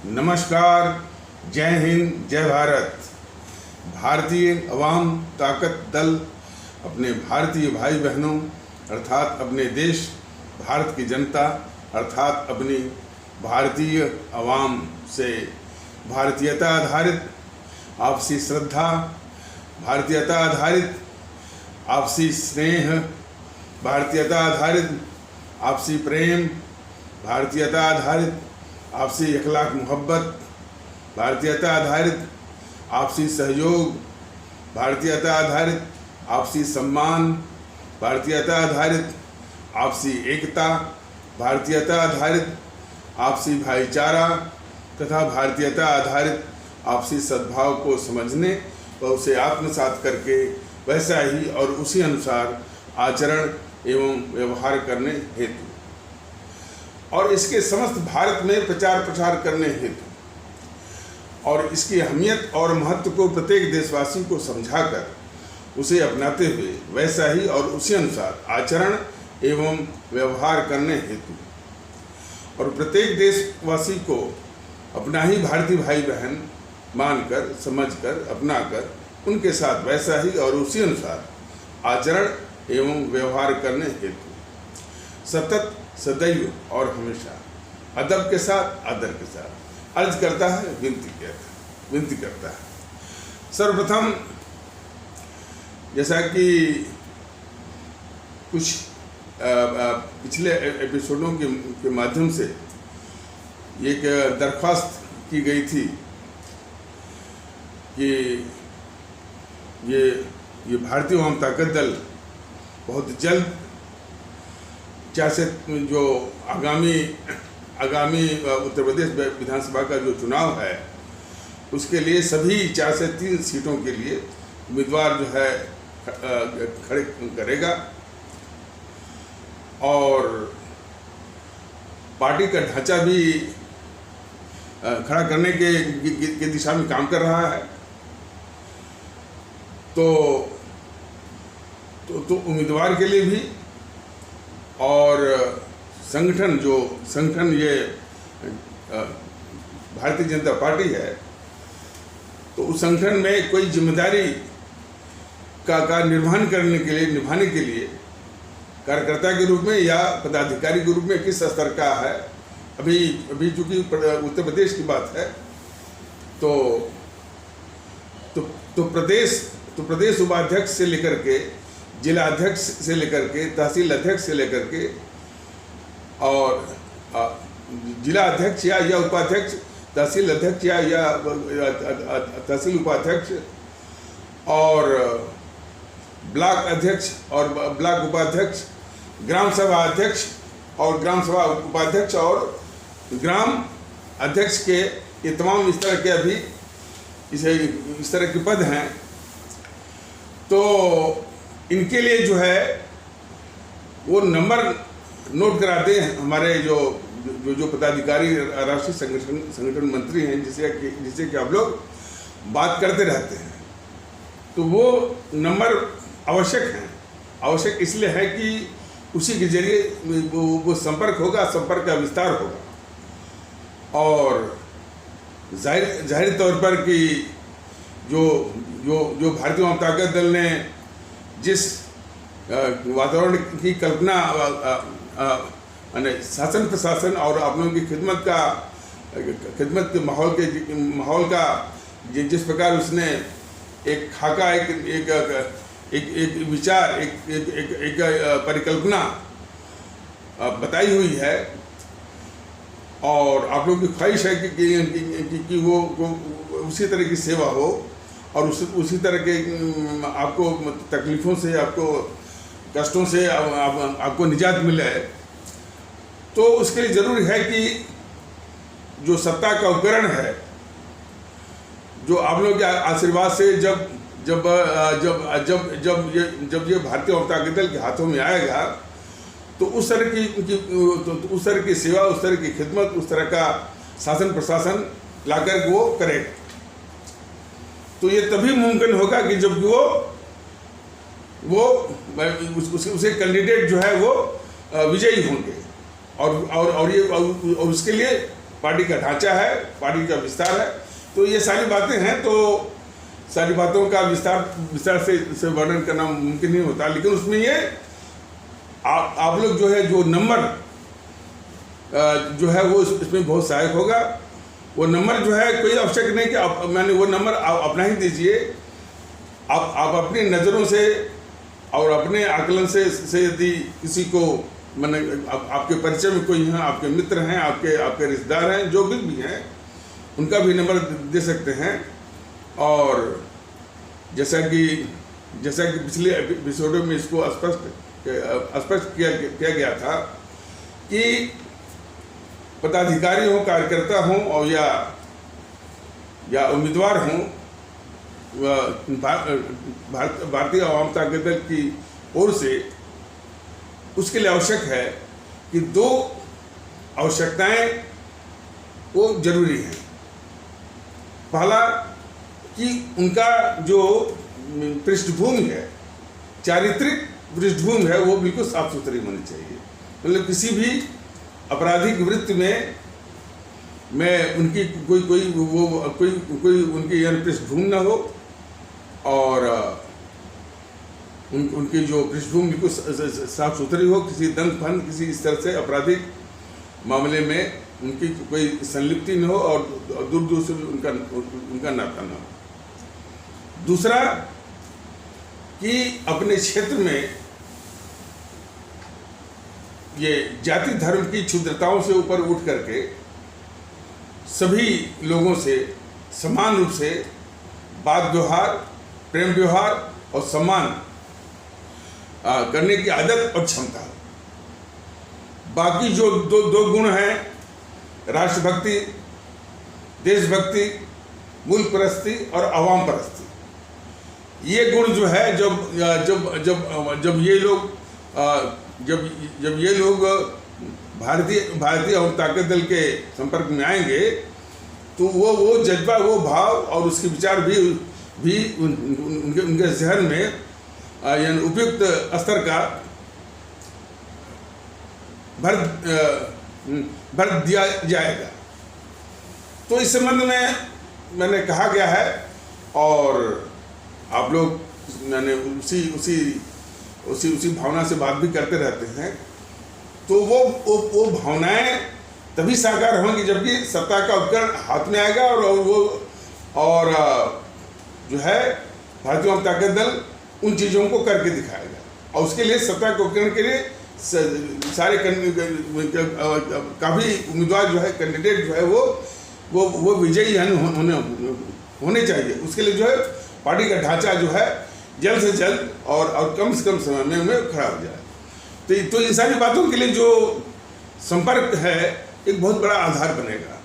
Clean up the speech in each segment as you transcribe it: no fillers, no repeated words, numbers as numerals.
नमस्कार, जय हिंद, जय भारत। भारतीय अवाम ताकत दल अपने भारतीय भाई बहनों अर्थात अपने देश भारत की जनता अर्थात अपनी भारतीय अवाम से भारतीयता आधारित आपसी श्रद्धा, भारतीयता आधारित आपसी स्नेह, भारतीयता आधारित आपसी प्रेम, भारतीयता आधारित आपसी अखलाक मोहब्बत, भारतीयता आधारित आपसी सहयोग, भारतीयता आधारित आपसी सम्मान, भारतीयता आधारित आपसी एकता, भारतीयता आधारित आपसी भाईचारा तथा भारतीयता आधारित आपसी सद्भाव को समझने व उसे आत्मसात करके वैसा ही और उसी अनुसार आचरण एवं व्यवहार करने हेतु और इसके समस्त भारत में प्रचार प्रसार करने हेतु और इसकी अहमियत और महत्व को प्रत्येक देशवासी को समझाकर उसे अपनाते हुए वैसा ही और उसी अनुसार आचरण एवं व्यवहार करने हेतु और प्रत्येक देशवासी को अपना ही भारतीय भाई बहन मानकर, समझकर, अपनाकर उनके साथ वैसा ही और उसी अनुसार आचरण एवं व्यवहार करने हेतु सतत, सदैव और हमेशा अदब के साथ, आदर के साथ अर्ज करता है, विनती करता है। सर्वप्रथम जैसा कि कुछ पिछले एपिसोडों के माध्यम से एक दरख्वास्त की गई थी कि ये भारतीय अवाम ताकत दल बहुत जल्द जैसे जो आगामी उत्तर प्रदेश विधानसभा का जो चुनाव है उसके लिए सभी 4 से 3 सीटों के लिए उम्मीदवार जो है खड़े करेगा और पार्टी का ढांचा भी खड़ा करने के दिशा में काम कर रहा है। तो उम्मीदवार के लिए भी और संगठन ये भारतीय जनता पार्टी है तो उस संगठन में कोई जिम्मेदारी का निभाने के लिए कार्यकर्ता के रूप में या पदाधिकारी के रूप में किस स्तर का है। अभी चूंकि उत्तर प्रदेश की बात है तो प्रदेश उपाध्यक्ष से लेकर के जिला अध्यक्ष से लेकर के तहसील अध्यक्ष से लेकर के और जिला अध्यक्ष या उपाध्यक्ष, तहसील अध्यक्ष या तहसील उपाध्यक्ष और ब्लॉक अध्यक्ष और ब्लॉक उपाध्यक्ष, ग्राम सभा अध्यक्ष और ग्राम सभा उपाध्यक्ष और ग्राम अध्यक्ष के ये तमाम इस तरह के अभी इस तरह के पद हैं। तो इनके लिए जो है वो नंबर नोट कराते हैं हमारे जो पदाधिकारी राष्ट्रीय संगठन मंत्री हैं जिसे कि आप लोग बात करते रहते हैं। तो वो नंबर आवश्यक इसलिए है कि उसी के जरिए वो संपर्क होगा, संपर्क का विस्तार होगा और जाहिर तौर पर कि जो भारतीय अवाम ताकत दल ने जिस वातावरण की कल्पना शासन प्रशासन और आप लोगों की खिदमत के माहौल का जिस प्रकार उसने एक खाका एक विचार एक परिकल्पना बताई हुई है और आप लोगों की ख्वाहिश है कि वो उसी तरह की सेवा हो और उसी तरह के आपको तकलीफ़ों से, आपको कष्टों से आपको निजात मिले। तो उसके लिए ज़रूरी है कि जो सत्ता का उपकरण है जो आप लोगों के आशीर्वाद से जब ये भारतीय अवाम ताकत दल के हाथों में आएगा तो उस तरह की सेवा, उस तरह की खिदमत, उस तरह का शासन प्रशासन लाकर वो करेगा। तो ये तभी मुमकिन होगा कि जब वो उसे कैंडिडेट जो है वो विजयी होंगे और उसके लिए पार्टी का ढांचा है, पार्टी का विस्तार है। तो ये सारी बातें हैं, तो सारी बातों का विस्तार से वर्णन करना मुमकिन नहीं होता, लेकिन उसमें ये आप लोग जो है, जो नंबर जो है वो इसमें बहुत सहायक होगा। वो नंबर जो है कोई आवश्यक नहीं कि मैंने वो नंबर आप अपना ही दीजिए। आप अपनी नज़रों से और अपने आकलन से यदि किसी को मैंने आपके परिचय में कोई हैं, आपके मित्र हैं, आपके रिश्तेदार हैं, जो भी हैं, उनका भी नंबर दे सकते हैं। और जैसा कि पिछले एपिसोडों में इसको स्पष्ट किया गया था कि पदाधिकारी हों, कार्यकर्ता हों और या उम्मीदवार हों, भारतीय आवाम ताकत दल की ओर से उसके लिए आवश्यक है कि दो आवश्यकताएं वो जरूरी हैं। पहला कि उनका जो पृष्ठभूमि है, चारित्रिक पृष्ठभूमि है, वो बिल्कुल साफ सुथरी होनी चाहिए। मतलब किसी भी आपराधिक वृत्ति में उनकी कोई उनकी पृष्ठभूमि न हो, और उनकी जो पृष्ठभूमि बिल्कुल साफ सुथरी हो, किसी दंग फंद किसी इस तरह से आपराधिक मामले में उनकी कोई संलिप्ति न हो, और दूर दूर से उनका नाता न हो। दूसरा कि अपने क्षेत्र में ये जाति धर्म की क्षुद्रताओं से ऊपर उठ करके सभी लोगों से समान रूप से बात व्यवहार, प्रेम व्यवहार और सम्मान करने की आदत और क्षमता। बाकी जो दो गुण हैं, राष्ट्रभक्ति, देशभक्ति, मुल्क परस्ती और अवाम परस्ती, ये गुण जो है जब ये लोग भारतीय और ताकत दल के संपर्क में आएंगे, तो वो जज्बा, वो भाव और उसके विचार भी उनके जहन में यानी उपयुक्त स्तर का भर दिया जाएगा। तो इस संबंध में मैंने कहा गया है, और आप लोग मैंने उसी भावना से बात भी करते रहते हैं। तो वो भावनाएं तभी साकार होंगी जबकि सत्ता का उपकरण हाथ में आएगा, और जो है भारतीय जनता ताकत दल उन चीज़ों को करके दिखाएगा। और उसके लिए सत्ता के उपकरण के लिए सारे काफ़ी उम्मीदवार जो है, कैंडिडेट जो है वो विजयी होने चाहिए। उसके लिए जो है पार्टी का ढांचा जो है जल्द से जल्द और कम से कम समय में खड़ा हो जाए। तो इन सारी बातों के लिए जो संपर्क है एक बहुत बड़ा आधार बनेगा।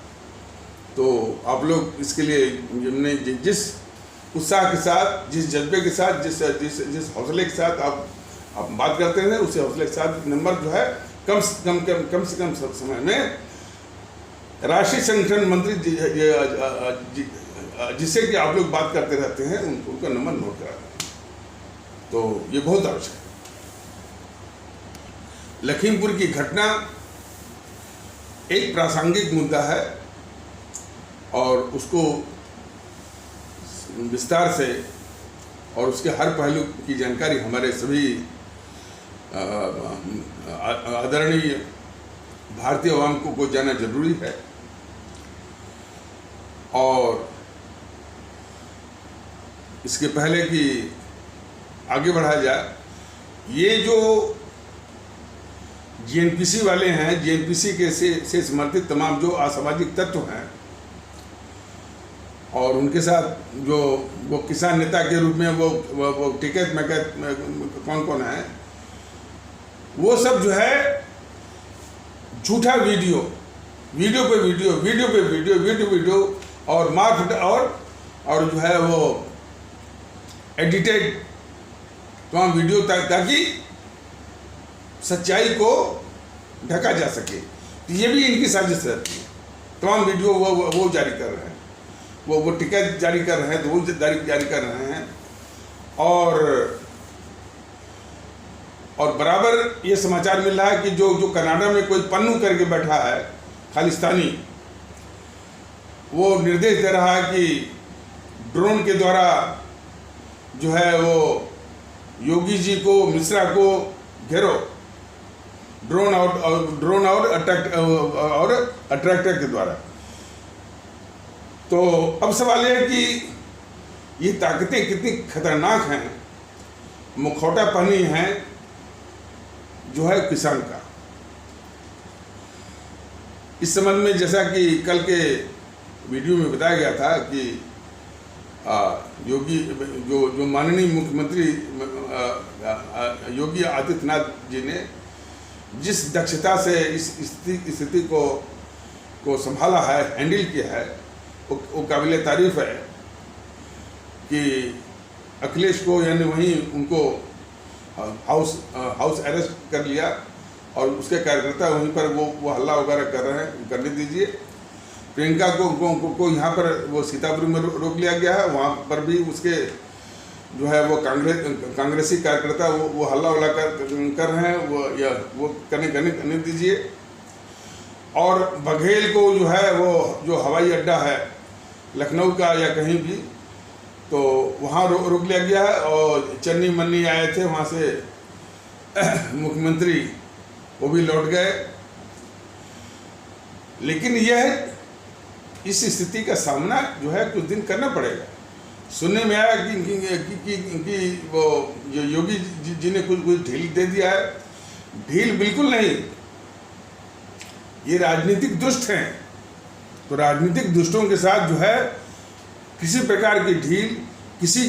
तो आप लोग इसके लिए हमने जिस उत्साह के साथ, जिस जज्बे के साथ, जिस हौसले के साथ आप बात करते हैं, उसी हौसले के साथ नंबर जो है कम से कम समय में राष्ट्रीय संगठन मंत्री जिससे कि आप लोग बात करते रहते हैं, उनका नंबर नोट करा दें। तो ये बहुत आवश्यक है। लखीमपुर की घटना एक प्रासंगिक मुद्दा है, और उसको विस्तार से और उसके हर पहलू की जानकारी हमारे सभी आदरणीय भारतीय आवाम को जानना जरूरी है। और इसके पहले कि आगे बढ़ा जाए, ये जो जीएनपीसी वाले हैं, जीएनपीसी के से समर्थित तमाम जो असामाजिक तत्व हैं, और उनके साथ जो वो किसान नेता के रूप में वो टिकट मैकेट कौन है, वो सब जो है झूठा वीडियो पे वीडियो और मार्क और जो है वो एडिटेड तमाम वीडियो ताकि सच्चाई को ढका जा सके। तो ये भी इनकी साजिश रहती है। तमाम वीडियो वो जारी कर रहे हैं, वो टिकट जारी कर रहे हैं, तो वो जारी कर रहे हैं। और बराबर ये समाचार मिल रहा है कि जो कनाडा में कोई पन्नू करके बैठा है, खालिस्तानी, वो निर्देश दे रहा है कि ड्रोन के द्वारा जो है वो योगी जी को, मिश्रा को घेरो, ड्रोन और अट्रैक्टर के द्वारा। तो अब सवाल यह है कि ये ताकतें कितनी खतरनाक हैं, मुखौटा पहनी हैं जो है किसान का। इस संबंध में जैसा कि कल के वीडियो में बताया गया था कि योगी जो माननीय मुख्यमंत्री योगी आदित्यनाथ जी ने जिस दक्षता से इस स्थिति को संभाला है, हैंडल किया है, वो काबिल तारीफ है कि अखिलेश को यानी वहीं उनको हाउस अरेस्ट कर लिया और उसके कार्यकर्ता वहीं पर वो हल्ला वगैरह कर रहे हैं, करने दीजिए। प्रियंका को यहाँ पर वो सीतापुर में रोक लिया गया है, वहाँ पर भी उसके जो है वो कांग्रेसी कार्यकर्ता वो हल्ला वल्ला कर रहे हैं, वो करने दीजिए। और बघेल को जो है वो जो हवाई अड्डा है लखनऊ का या कहीं भी, तो वहाँ रोक लिया गया है। और चन्नी मन्नी आए थे वहाँ से मुख्यमंत्री, वो भी लौट गए। लेकिन यह इस स्थिति का सामना जो है कुछ दिन करना पड़ेगा। सुनने में आया कि वो योगी जी ने कुछ ढील दे दिया है। ढील बिल्कुल नहीं, ये राजनीतिक दुष्ट हैं। तो राजनीतिक दुष्टों के साथ जो है किसी प्रकार की ढील, किसी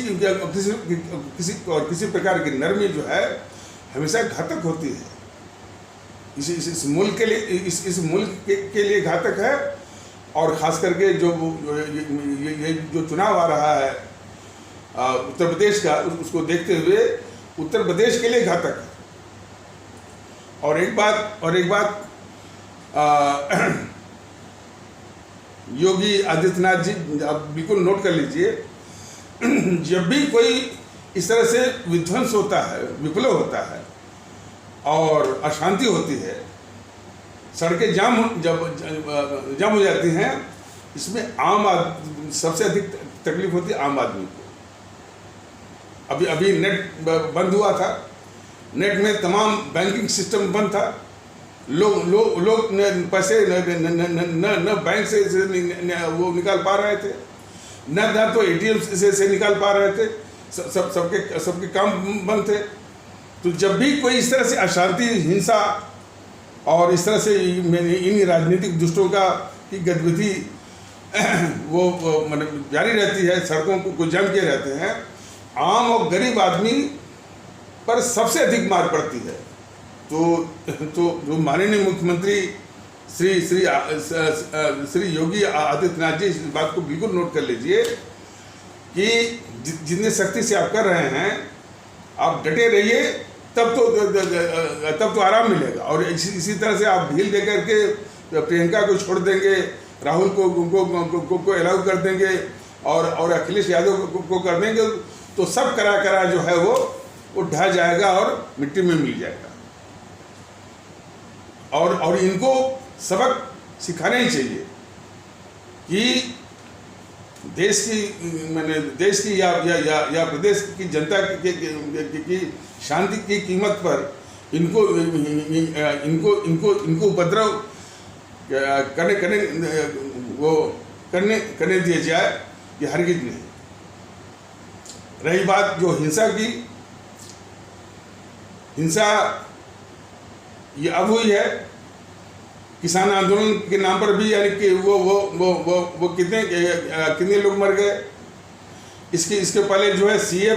प्रकार की नरमी जो है हमेशा घातक होती है। इस मुल्क के लिए, इस मुल्क के लिए घातक है। और ख़ास करके ये जो चुनाव आ रहा है उत्तर प्रदेश का, उसको देखते हुए उत्तर प्रदेश के लिए घातक है। और एक बात योगी आदित्यनाथ जी आप बिल्कुल नोट कर लीजिए, जब भी कोई इस तरह से विध्वंस होता है, विप्लव होता है और अशांति होती है, सड़कें जाम हो जाती हैं, इसमें सबसे अधिक तकलीफ होती है आम आदमी को। अभी नेट बंद हुआ था, नेट में तमाम बैंकिंग सिस्टम बंद था, लोग पैसे न बैंक से वो निकाल पा रहे थे, न तो एटीएम से निकाल पा रहे थे, सबके काम बंद थे। तो जब भी कोई इस तरह से अशांति, हिंसा और इस तरह से इन राजनीतिक दुष्टों की गतिविधि वो मतलब जारी रहती है, सड़कों को जाम किए रहते हैं, आम और गरीब आदमी पर सबसे अधिक मार पड़ती है। तो जो माननीय मुख्यमंत्री श्री योगी आदित्यनाथ जी, इस बात को बिल्कुल नोट कर लीजिए कि जितने सख्ती से आप कर रहे हैं, आप डटे रहिए, तब तो आराम मिलेगा। और इसी तरह से आप ढील दे करके प्रियंका को छोड़ देंगे, राहुल को अलाउ कर देंगे और अखिलेश यादव को कर देंगे, तो सब करा जो है वो ढह जाएगा और मिट्टी में मिल जाएगा। और इनको सबक सिखाना ही चाहिए कि देश की या प्रदेश की जनता की शांति की कीमत पर इनको उपद्रव करने दिया जाए, ये हरगिज नहीं। रही बात जो हिंसा ये अब हुई है किसान आंदोलन के नाम पर भी, यानी कि वो कितने लोग मर गए। इसके पहले जो है सीए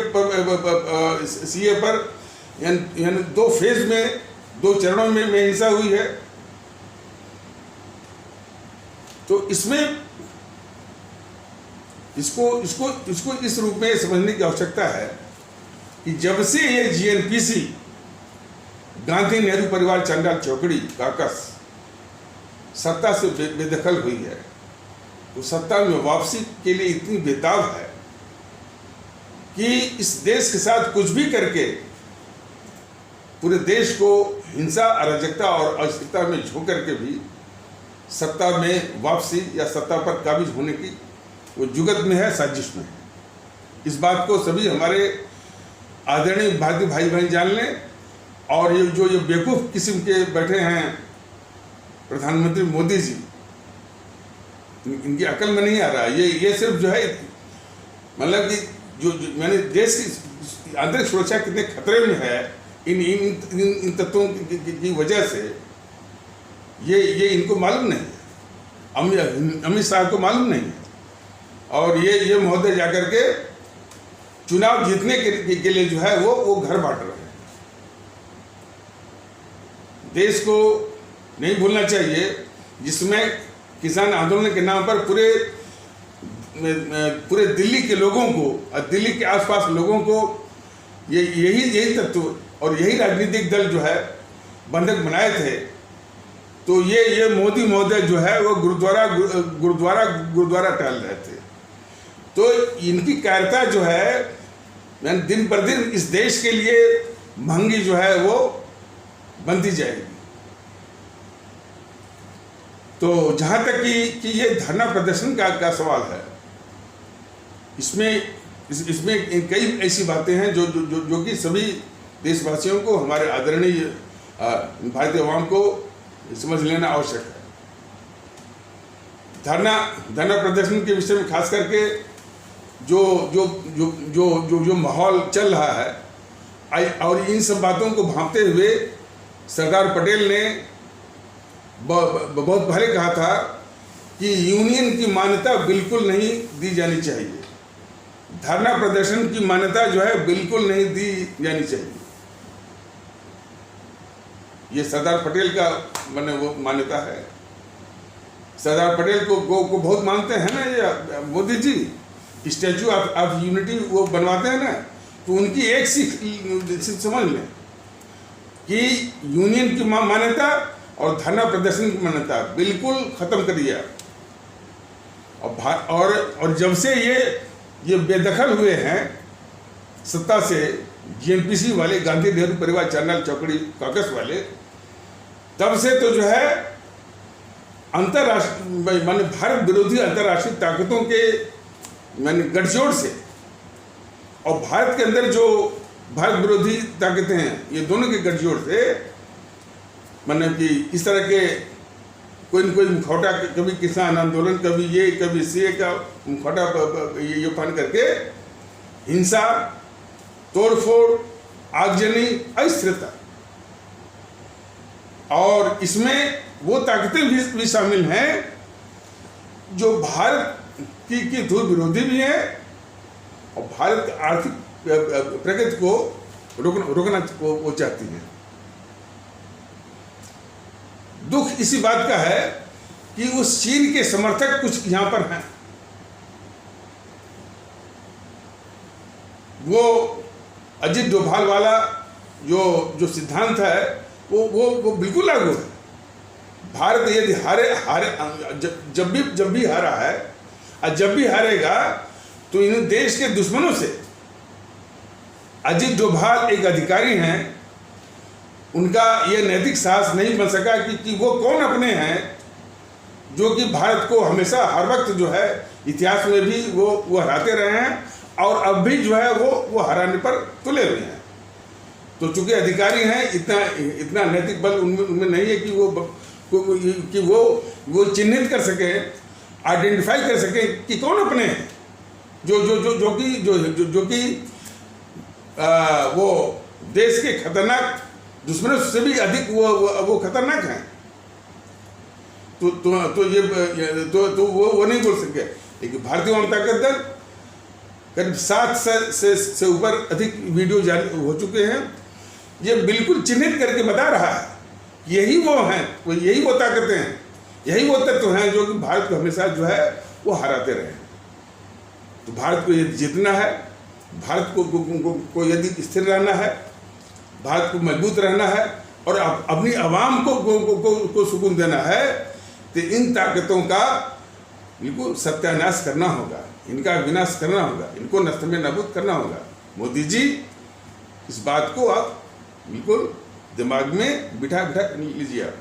पर यानी 2 फेज में, 2 चरणों में हिंसा हुई है। तो इसमें इसको इस रूप में समझने की आवश्यकता है कि जब से ये जीएनपीसी, गांधी नेहरू परिवार चंडाल चौकड़ी काकस सत्ता से बेदखल हुई है, तो सत्ता में वापसी के लिए इतनी बेताब है कि इस देश के साथ कुछ भी करके पूरे देश को हिंसा, अराजकता और अस्थिरता में झोंक करके भी सत्ता में वापसी या सत्ता पर काबिज होने की वो जुगत में है, साजिश में है। इस बात को सभी हमारे आदरणीय भारतीय भाई बहन जान लें। और ये जो बेवकूफ़ किस्म के बैठे हैं प्रधानमंत्री मोदी जी, इनकी अकल में नहीं आ रहा। ये सिर्फ जो है मतलब कि जो मैंने देश की आंतरिक सुरक्षा कितने खतरे में है इन तत्वों की वजह से, ये इनको मालूम नहीं है, अमित शाह को मालूम नहीं है। और ये महोदय जाकर के चुनाव जीतने के लिए जो है वो घर बांट रहे हैं। देश को नहीं भूलना चाहिए जिसमें किसान आंदोलन के नाम पर पूरे दिल्ली के लोगों को और दिल्ली के आसपास लोगों को यही तत्व और यही राजनीतिक दल जो है बंधक बनाए थे। तो ये मोदी महोदय जो है वो गुरुद्वारा टहल रहे थे। तो इनकी कायरता जो है दिन पर दिन इस देश के लिए महंगी जो है वो बनती जाएगी। तो जहाँ तक कि ये धरना प्रदर्शन का सवाल है, इसमें कई ऐसी बातें हैं जो कि सभी देशवासियों को, हमारे आदरणीय भारतीय आवाम को समझ लेना आवश्यक है। धरना प्रदर्शन के विषय में खास करके जो माहौल चल रहा है और इन सब बातों को भांपते हुए सरदार पटेल ने बहुत पहले कहा था कि यूनियन की मान्यता बिल्कुल नहीं दी जानी चाहिए, धरना प्रदर्शन की मान्यता जो है बिल्कुल नहीं दी जानी चाहिए। ये सरदार पटेल का वो मान्यता है। सरदार पटेल को बहुत मानते हैं ना ये Modi ji. Statue of unity वो बनवाते हैं ना, तो उनकी एक सीख समझ लें कि यूनियन की मान्यता और धरना प्रदर्शन की मान्यता बिल्कुल खत्म कर दिया। और जब से ये बेदखल हुए हैं सत्ता से, जीएनपीसी वाले, गांधी नेहरू परिवार चैनल चौकड़ी कॉकस वाले, तब से तो जो है अंतरराष्ट्रीय भारत विरोधी अंतरराष्ट्रीय ताकतों के गठजोड़ से और भारत के अंदर जो भारत विरोधी ताकतें हैं, ये दोनों के गठजोड़ से कि इस तरह के कोई न कोई मुखौटा, कभी किसान आंदोलन, कभी ये कभी सीए का मुखौटा ये पहन करके हिंसा, तोड़फोड़, आगजनी, अस्थिरता, और इसमें वो ताकतें भी शामिल हैं जो भारत की धूल विरोधी भी है और भारत की आर्थिक प्रगति को रोकना वो चाहती है। दुख इसी बात का है कि उस चीन के समर्थक कुछ यहाँ पर हैं। वो अजित डोभाल वाला जो सिद्धांत है वो बिल्कुल लागू है। भारत यदि जब भी हारा है और जब भी हारेगा तो इन देश के दुश्मनों से, अजित डोभाल एक अधिकारी हैं, उनका ये नैतिक साहस नहीं बन सका कि वो कौन अपने हैं जो कि भारत को हमेशा हर वक्त जो है इतिहास में भी वो हराते रहे हैं और अब भी जो है वो हराने पर तुले हुए हैं। तो चूंकि अधिकारी हैं, इतना नैतिक बल उनमें नहीं है कि वो चिन्हित कर सके, आइडेंटिफाई कर सके कि कौन अपने हैं जो कि वो देश के खतरनाक दुश्मनों से भी अधिक वो खतरनाक हैं। तो वो नहीं बोल सके। लेकिन भारतीय जनता दल करीब 7 से ऊपर अधिक वीडियो जारी हो चुके हैं। ये बिल्कुल चिन्हित करके बता रहा है यही वो हैं, यही वो ताकतें हैं, यही वो तत्व हैं जो कि भारत को हमेशा जो है वो हराते रहे। तो भारत को यदि जीतना है, भारत को यदि स्थिर रहना है, भारत को मजबूत रहना है और अपनी आवाम को सुकून देना है, तो इन ताकतों का बिल्कुल सत्यानाश करना होगा, इनका विनाश करना होगा, इनको नष्ट में नाबूद करना होगा। मोदी जी, इस बात को आप बिल्कुल दिमाग में बिठा लीजिए आप।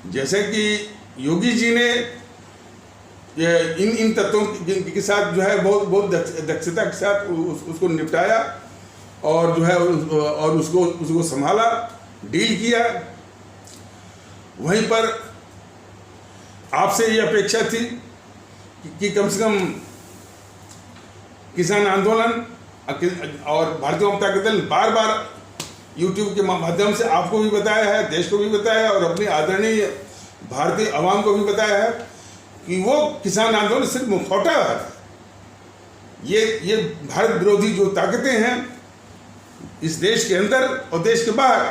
जैसे कि योगी जी ने इन तत्वों के साथ जो है बहुत दक्षता के साथ उसको निपटाया और जो है और उसको संभाला, डील किया। वहीं पर आपसे ये अपेक्षा थी कि कम से कम किसान आंदोलन और भारतीय जनता दल बार बार यूट्यूब के माध्यम से आपको भी बताया है, देश को भी बताया है और अपनी आदरणीय भारतीय आवाम को भी बताया है कि वो किसान आंदोलन सिर्फ मुखौटा है। ये भारत विरोधी जो ताकतें हैं इस देश के अंदर और देश के बाहर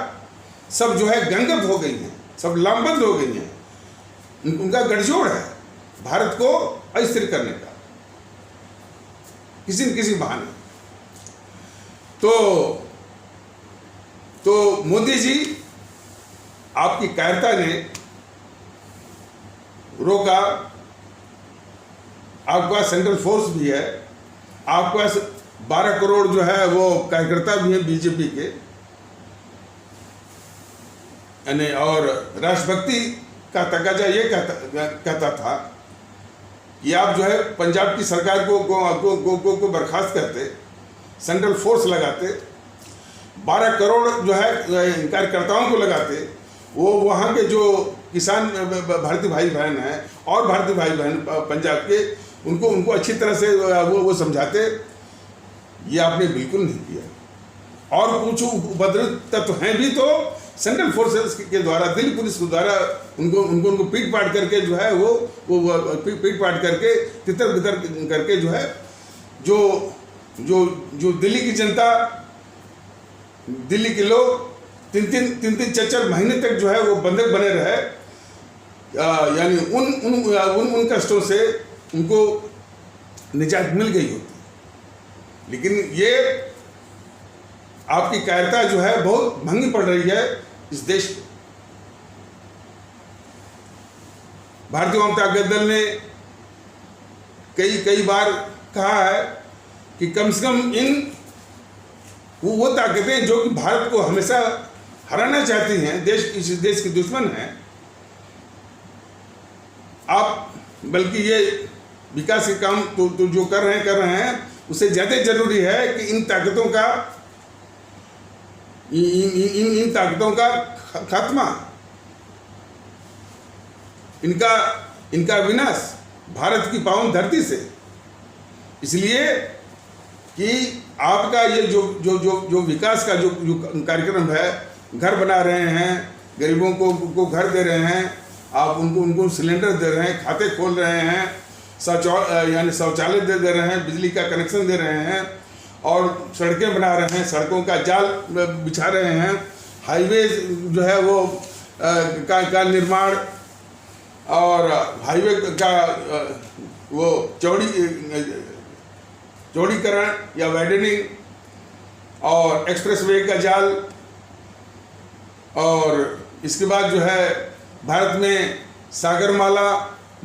सब जो है गंगत हो गई हैं, सब लामबंद हो गई हैं। उनका गठजोड़ है भारत को अस्थिर करने का किसी न किसी बहाने। तो मोदी जी आपकी कायरता ने रोका। आपके पास सेंट्रल फोर्स भी है, आपके पास 12 करोड़ जो है वो कार्यकर्ता भी हैं बीजेपी के, यानी और राष्ट्रभक्ति का तकाजा ये कहता था कि आप जो है पंजाब की सरकार को बर्खास्त करते, सेंट्रल फोर्स लगाते, 12 करोड़ जो है कार्यकर्ताओं को लगाते, वो वहाँ के जो किसान भारतीय भाई बहन हैं और भारतीय भाई बहन पंजाब के उनको अच्छी तरह से वो समझाते। ये आपने बिल्कुल नहीं किया। और कुछ उपद्रवित तत्व हैं भी तो सेंट्रल फोर्सेस के द्वारा, दिल्ली पुलिस के द्वारा उनको पीट पाट करके जो है वो पीट पाट करके तितर बितर करके जो है जो दिल्ली की जनता, दिल्ली के लोग तीन चार महीने तक जो है वो बंधक बने रहे, यानी उन कष्टों से उनको निजात मिल गई होती। लेकिन ये आपकी कायरता जो है बहुत महंगी पड़ रही है इस देश को। भारतीय जनता दल ने कई बार कहा है कि कम से कम इन वो ताकतें जो कि भारत को हमेशा हराना चाहती हैं, इस देश के दुश्मन हैं, आप बल्कि ये विकास के काम तो जो कर रहे हैं उससे ज़्यादा जरूरी है कि इन ताकतों का खात्मा, इनका विनाश भारत की पावन धरती से। इसलिए कि आपका ये जो विकास का जो कार्यक्रम है, घर बना रहे हैं, गरीबों को घर दे रहे हैं, आप उनको सिलेंडर दे रहे हैं, खाते खोल रहे हैं, शौचालय दे रहे हैं, बिजली का कनेक्शन दे रहे हैं और सड़कें बना रहे हैं, सड़कों का जाल बिछा रहे हैं, हाईवे जो है वो का निर्माण और हाईवे का वो चौड़ीकरण या वाइडनिंग और एक्सप्रेसवे का जाल, और इसके बाद जो है भारत में सागरमाला,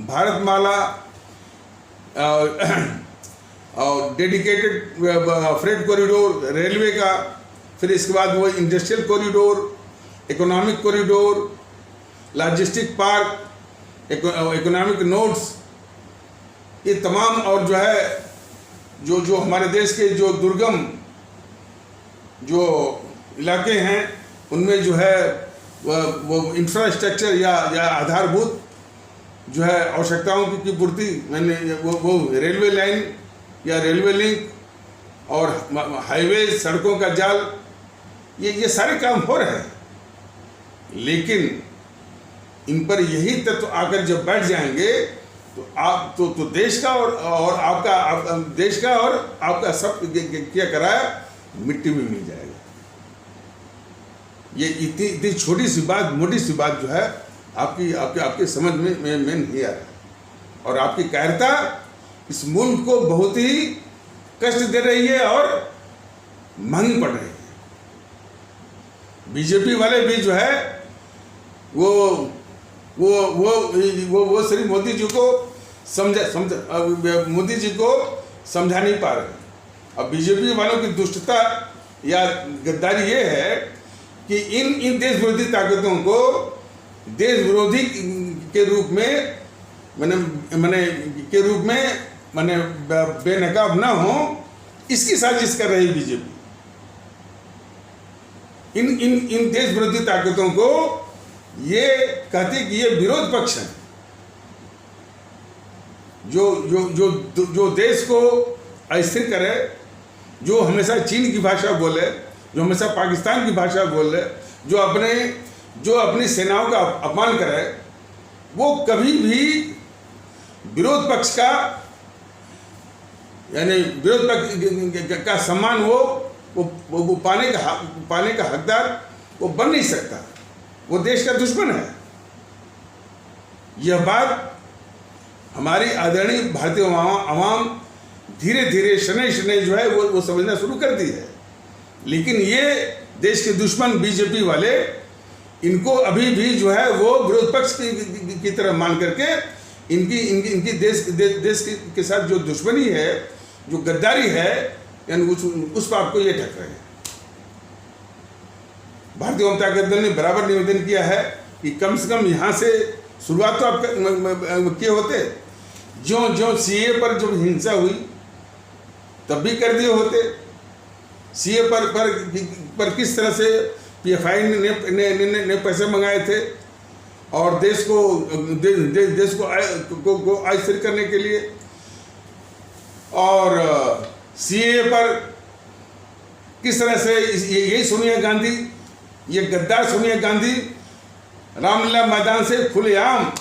भारतमाला और डेडिकेटेड फ्रेट कॉरिडोर रेलवे का, फिर इसके बाद वो industrial corridor, economic corridor, logistic park, economic nodes, ये तमाम, और जो है जो हमारे देश के जो दुर्गम जो इलाके हैं उनमें जो है वो इंफ्रास्ट्रक्चर या आधारभूत जो है आवश्यकताओं की पूर्ति, मैंने वो रेलवे लाइन या रेलवे लिंक और हाईवे, सड़कों का जाल, ये सारे काम हो रहे हैं। लेकिन इन पर यही तत्व आकर जब बैठ जाएंगे तो आप तो देश का और आपका देश का और आपका सब क्या कराया मिट्टी में मिल जाएगा। ये इतनी छोटी सी बात, मोटी सी बात जो है आपके समझ में नहीं आ रहा। और आपकी कायरता इस मुल्क को बहुत ही कष्ट दे रही है और महंगी पड़ रही है। बीजेपी वाले भी जो है वो श्री मोदी जी को मोदी जी को समझा नहीं पा रहे। अब बीजेपी वालों की दुष्टता या गद्दारी ये है कि इन देश विरोधी ताकतों को देश विरोधी के रूप में मैंने बेनकाब ना हो, इसकी साजिश कर रही बीजेपी। इन देश विरोधी ताकतों को ये कहते कि ये विरोध पक्ष है, जो देश को अस्थिर करे, जो हमेशा चीन की भाषा बोले, जो हमेशा पाकिस्तान की भाषा बोले, जो अपनी सेनाओं का अपमान करे, वो कभी भी विरोध पक्ष का यानी विरोध पक्ष का सम्मान वो पाने का हकदार वो बन नहीं सकता। वो देश का दुश्मन है। यह बात हमारी आदरणीय भारतीय आवाम धीरे धीरे शनै जो है वो समझना शुरू कर दी है। लेकिन ये देश के दुश्मन बीजेपी वाले इनको अभी भी जो है वो विरोध पक्ष की तरह मान करके इनकी देश के साथ जो दुश्मनी है, जो गद्दारी है, यानी उस पाप को ये ढक रहे हैं। भारतीय जनता दल ने बराबर निवेदन किया है कि कम से कम यहाँ से शुरुआत तो आप किए होते। जो सीए पर जब हिंसा हुई तब भी कर दिए होते। सीए पर किस तरह से पीएफआई ने पैसे मंगाए थे और देश को अस्थिर करने के लिए, और सीए पर किस तरह से यही सोनिया गांधी, ये गद्दार सोनिया गांधी रामलीला मैदान से खुलेआम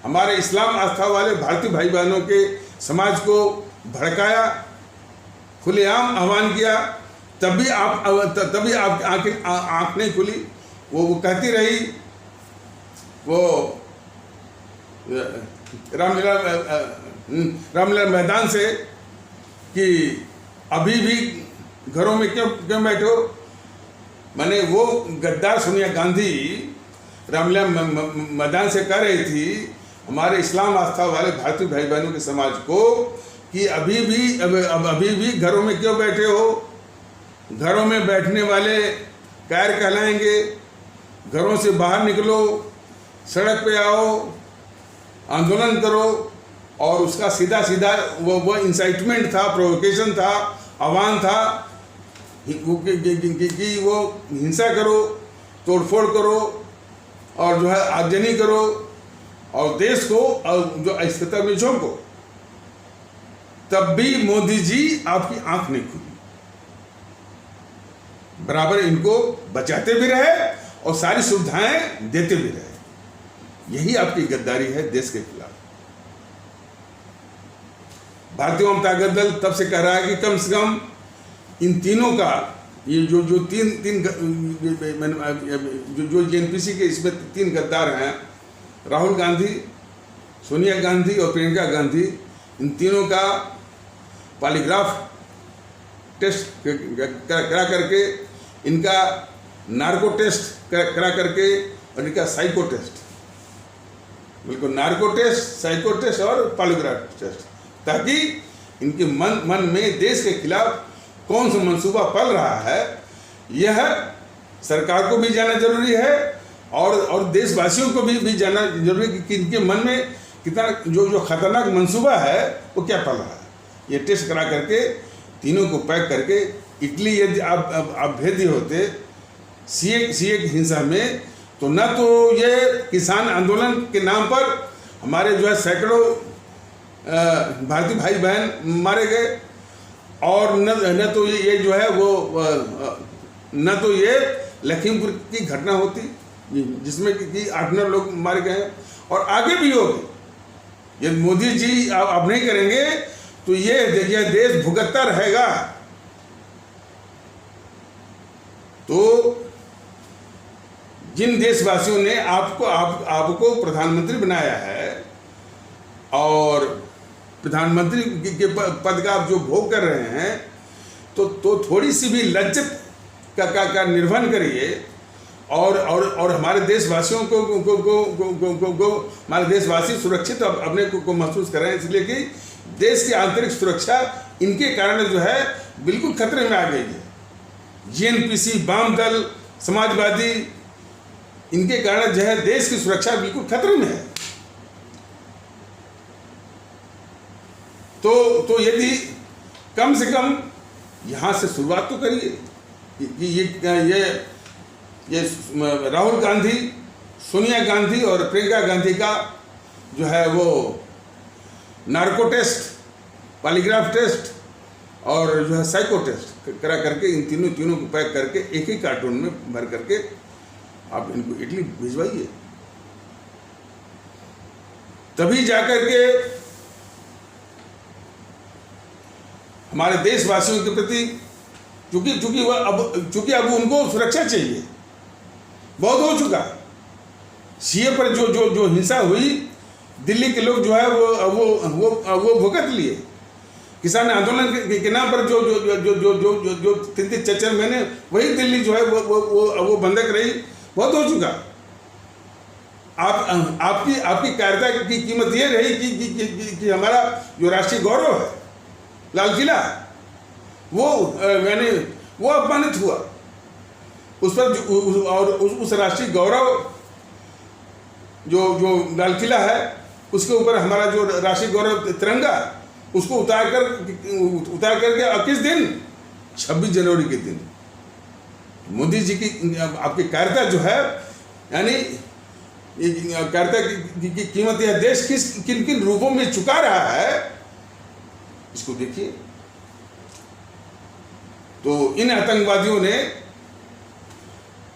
हमारे इस्लाम आस्था वाले भारतीय भाई बहनों के समाज को भड़काया, खुलेआम आह्वान किया, तभी आपकी आंख नहीं खुली। वो कहती रही, वो रामलीला मैदान से कि अभी भी घरों में क्यों बैठो। मैंने वो गद्दार सोनिया गांधी रामलीला मैदान से कह रही थी हमारे इस्लाम आस्था वाले भारतीय भाई बहनों के समाज को कि अभी भी घरों में क्यों बैठे हो। घरों में बैठने वाले कायर कहलाएंगे। घरों से बाहर निकलो, सड़क पे आओ, आंदोलन करो। और उसका सीधा वो इंसाइटमेंट था, प्रोवोकेशन था, आह्वान था कि वो हिंसा करो, तोड़फोड़ करो और जो है आगजनी करो और देश को जो अस्थिरता में झोंको। तब भी मोदी जी आपकी आंख नहीं खुली, बराबर इनको बचाते भी रहे और सारी सुविधाएं देते भी रहे। यही आपकी गद्दारी है देश के खिलाफ। भारतीय जनता दल तब से कह रहा है कि कम से कम इन तीनों का, ये जो तीन जो जेएनपीसी के इसमें तीन गद्दार हैं, राहुल गांधी, सोनिया गांधी और प्रियंका गांधी, इन तीनों का पॉलीग्राफ टेस्ट करा करके, इनका नार्को टेस्ट करा करके और इनका साइको टेस्ट, बिल्कुल नार्को टेस्ट, साइको टेस्ट और पॉलीग्राफ टेस्ट, ताकि इनके मन में देश के खिलाफ कौन सा मंसूबा पल रहा है यह सरकार को भी जानना जरूरी है और देशवासियों को भी जानना जरूरी है कि इनके मन में कितना जो खतरनाक मंसूबा है वो क्या पल रहा है। ये टेस्ट करा करके तीनों को पैक करके इटली यदि आप भेज दिए होते सीए की हिंसा में, तो न तो ये किसान आंदोलन के नाम पर हमारे जो है सैकड़ों भारतीय भाई बहन मारे गए, और न तो ये जो है वो न तो ये लखीमपुर की घटना होती जिसमें कि 8-9 लोग मारे गए, और आगे भी होगी। यदि मोदी जी अब नहीं करेंगे तो ये देश भुगतता रहेगा। तो जिन देशवासियों ने आपको प्रधानमंत्री बनाया है और प्रधानमंत्री के पद का आप जो भोग कर रहे हैं, तो थोड़ी सी भी लज्जत का निर्वहन करिए और हमारे देशवासियों को हमारे देशवासी सुरक्षित अपने को महसूस करें, इसलिए कि देश की आंतरिक सुरक्षा इनके कारण जो है बिल्कुल खतरे में आ गई है। जेएनपीसी, वाम दल, समाजवादी इनके कारण जो है देश की सुरक्षा बिल्कुल खतरे में है। तो यदि कम से कम यहाँ से शुरुआत तो करिए कि ये राहुल गांधी, सोनिया गांधी और प्रियंका गांधी का जो है वो नार्को टेस्ट, पॉलीग्राफ टेस्ट और जो है साइको टेस्ट करा करके इन तीनों को पैक करके एक ही कार्टून में भर करके आप इनको इटली भिजवाइए, तभी जाकर के हमारे देशवासियों के प्रति, चूंकि अब उनको सुरक्षा चाहिए, बहुत हो चुका। सीए पर जो हिंसा हुई, दिल्ली के लोग जो है वो भुगत लिए। किसान आंदोलन के नाम पर जो 3-4 महीने वही दिल्ली जो है वो बंधक रही, बहुत हो चुका। आपकी कायरता की कीमत ये रही कि हमारा जो राष्ट्रीय गौरव है, लाल किला, वो अपमानित हुआ। उस पर और उस राष्ट्रीय गौरव जो लाल किला है, उसके ऊपर हमारा जो राष्ट्रीय गौरव तिरंगा, उसको उतार करके किस दिन, 26 जनवरी के दिन मोदी जी की आपकी कायरता जो है, यानी कायरता की कीमत यह देश किन किन रूपों में चुका रहा है, इसको देखिए। तो इन आतंकवादियों ने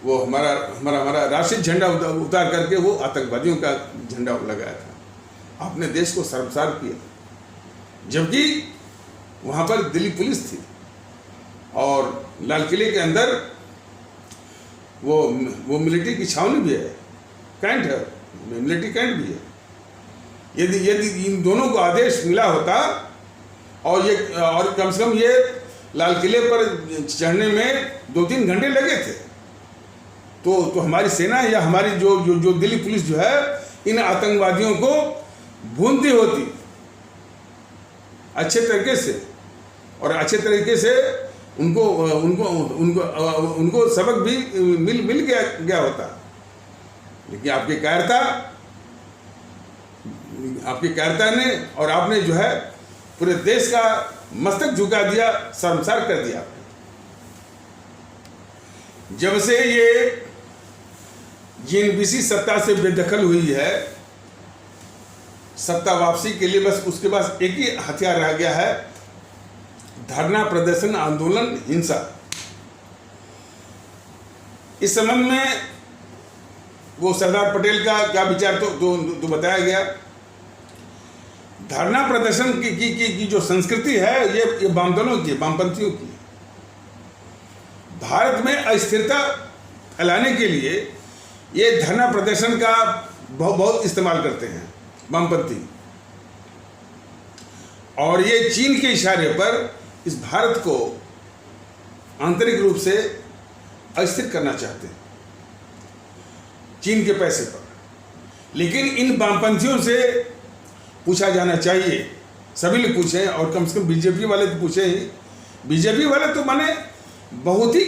वो हमारा राष्ट्रीय झंडा उतार करके वो आतंकवादियों का झंडा लगाया था। आपने देश को शर्मसार किया, जबकि वहां पर दिल्ली पुलिस थी और लाल किले के अंदर वो मिलिट्री की छावनी भी है, कैंट है, मिलिट्री कैंट भी है। यदि इन दोनों को आदेश मिला होता और कम से कम ये लाल किले पर चढ़ने में 2-3 घंटे लगे थे, तो हमारी सेना या हमारी जो दिल्ली पुलिस जो है इन आतंकवादियों को भूनती होती अच्छे तरीके से, और अच्छे तरीके से उनको सबक भी मिल गया होता। लेकिन आपकी कायरता ने और आपने जो है पूरे देश का मस्तक झुका दिया, शर्मसार कर दिया। जब से ये जीएनपीसी सत्ता से बेदखल हुई है, सत्ता वापसी के लिए बस उसके पास एक ही हथियार रह गया है, धरना, प्रदर्शन, आंदोलन, हिंसा। इस संबंध में वो सरदार पटेल का क्या विचार तो बताया गया। धरना प्रदर्शन की जो संस्कृति है ये वामदलों की, वामपंथियों की। भारत में अस्थिरता फैलाने के लिए ये धरना प्रदर्शन का बहुत इस्तेमाल करते हैं वामपंथी, और ये चीन के इशारे पर इस भारत को आंतरिक रूप से अस्थिर करना चाहते हैं, चीन के पैसे पर। लेकिन इन वामपंथियों से पूछा जाना चाहिए, सभी लोग पूछें, और कम से कम बीजेपी वाले तो पूछे ही। बीजेपी वाले तो बहुत ही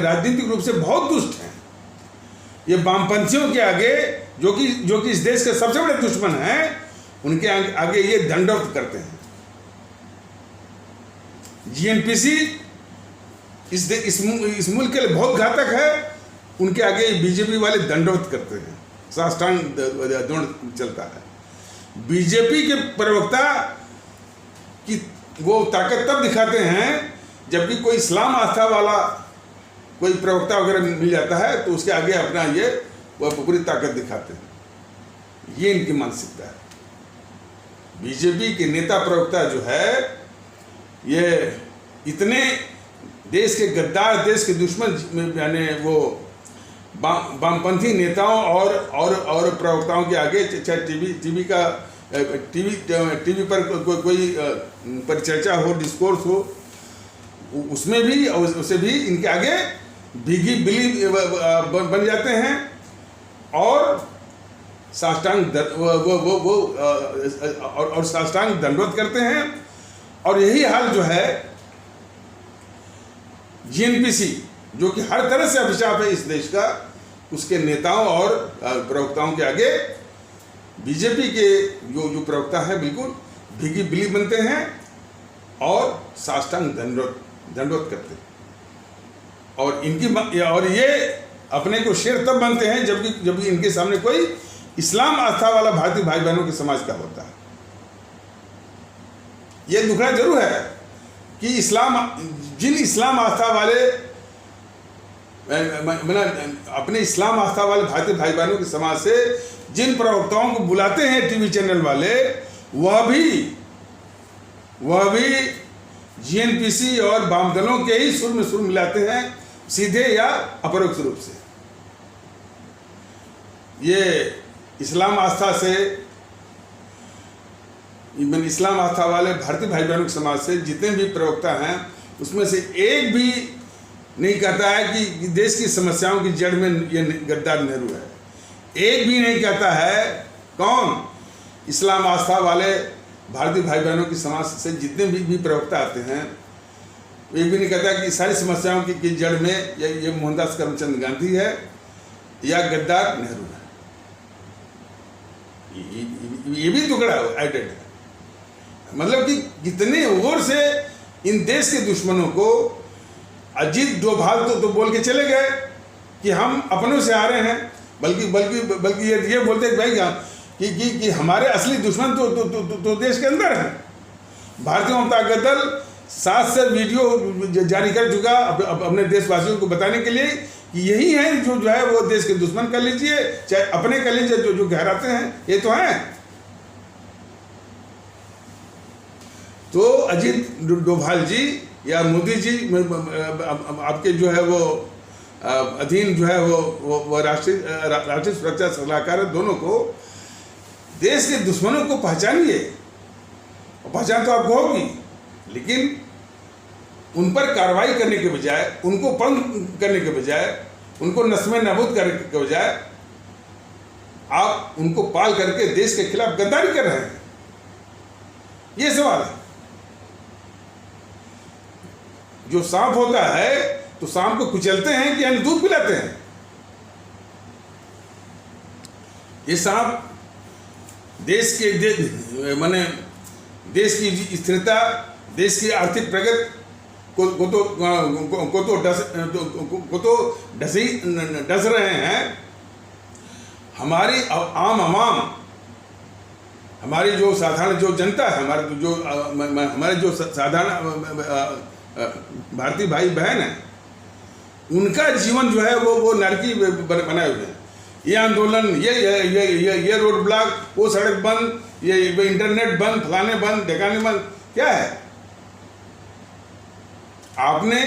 राजनीतिक रूप से बहुत दुष्ट हैं। ये वामपंथियों के आगे जो कि इस देश के सबसे बड़े दुश्मन हैं, उनके आगे ये दंडवत करते हैं। जीएनपीसी इस मुल्क के लिए बहुत घातक है, उनके आगे बीजेपी वाले दंडवत करते हैं, साष्टांग दंड चलता है। बीजेपी के प्रवक्ता की वो ताकत तब दिखाते हैं जबकि कोई इस्लाम आस्था वाला कोई प्रवक्ता वगैरह मिल जाता है, तो उसके आगे अपना ये वो पूरी ताकत दिखाते हैं। ये इनकी मानसिकता है। बीजेपी के नेता प्रवक्ता जो है ये इतने देश के गद्दार, देश के दुश्मन, यानी वो वामपंथी नेताओं और प्रवक्ताओं के आगे, चाहे टीवी पर कोई परिचर्चा हो, डिस्कोर्स हो, उसमें भी उसे भी इनके आगे भीगी बिली बन जाते हैं और साष्टांग दंडवत करते हैं। और यही हाल जो है जीएनपीसी, जो कि हर तरह से अभिशाप है इस देश का, उसके नेताओं और प्रवक्ताओं के आगे बीजेपी के जो प्रवक्ता हैं बिल्कुल भीगी बिल्ली बनते हैं और साष्टांग दंडवत करते हैं। और ये अपने को शेर तब बनते हैं जबकि इनके सामने कोई इस्लाम आस्था वाला भारतीय भाई बहनों के समाज का होता है। ये दुखड़ा जरूर है कि जिन इस्लाम आस्था वाले अपने इस्लाम आस्था वाले भारतीय भाई बहनों के समाज से जिन प्रवक्ताओं को बुलाते हैं टीवी चैनल वाले, वह भी जीएनपीसी और वाम दलों के ही सुर में सुर मिलाते हैं, सीधे या अपरोक्ष रूप से। ये इस्लाम आस्था वाले भारतीय भाई बहनों के समाज से जितने भी प्रवक्ता हैं, उसमें से एक भी नहीं कहता है कि देश की समस्याओं की जड़ में ये गद्दार नेहरू है। एक भी नहीं कहता है। कौन? इस्लाम आस्था वाले भारतीय भाई बहनों की समाज से जितने भी प्रवक्ता आते हैं, एक भी नहीं कहता कि सारी समस्याओं की जड़ में ये मोहनदास करमचंद गांधी है या गद्दार नेहरू है। ये भी टुकड़ा एडेड है। मतलब कि कितने ओर से इन देश के दुश्मनों को अजीत डोभाल तो बोल के चले गए कि हम अपनों से आ रहे हैं, बल्कि ये बोलते हैं भाई कि हमारे असली दुश्मन तो देश के अंदर है। भारतीय जनता दल 7 से वीडियो जारी कर चुका अपने देशवासियों को बताने के लिए कि यही है जो है वो देश के दुश्मन कर लीजिए, चाहे अपने कर लीजिए, जो गहराते हैं ये तो हैं। तो अजीत डोभाल जी या मोदी जी आपके जो है वो अधीन जो है वो राष्ट्रीय सुरक्षा सलाहकार दोनों को देश के दुश्मनों को पहचानिए। पहचान तो आपको होगी, लेकिन उन पर कार्रवाई करने के बजाय, उनको पंग करने के बजाय, उनको नस्मे नाबूद करने के बजाय आप उनको पाल करके देश के खिलाफ गद्दारी कर रहे हैं। ये सवाल है। जो सांप होता है तो सांप को कुचलते हैं कि यानी दूध पिलाते हैं? ये सांप देश की स्थिरता, देश की आर्थिक प्रगति को तो डस रहे हैं। हमारी आवाम, हमारी जो साधारण जो जनता है, हमारे जो साधारण भारतीय भाई बहन है, उनका जीवन जो है वो नरकी बनाए हुए हैं। ये आंदोलन, ये रोड ब्लॉक, वो सड़क बंद, ये इंटरनेट बंद, फलाने बंद, ढकाने बंद, क्या है? आपने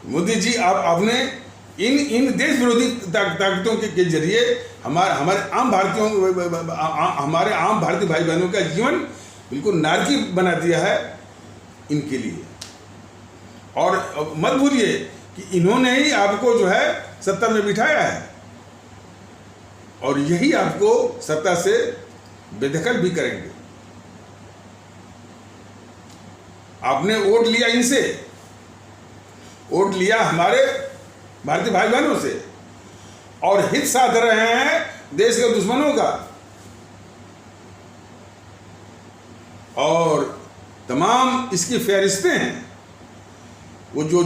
मोदी जी आपने इन देश विरोधी ताकतों के जरिए हमारे आम भारतीय भाई बहनों का जीवन बिल्कुल नारकी बना दिया है इनके लिए। और मत भूलिए कि इन्होंने ही आपको जो है सत्ता में बिठाया है और यही आपको सत्ता से बेदखल भी करेंगे। आपने वोट लिया इनसे, वोट लिया हमारे भारतीय भाई बहनों से और हित साध रहे हैं देश के दुश्मनों का। और तमाम इसकी फहरिस्तें हैं वो जो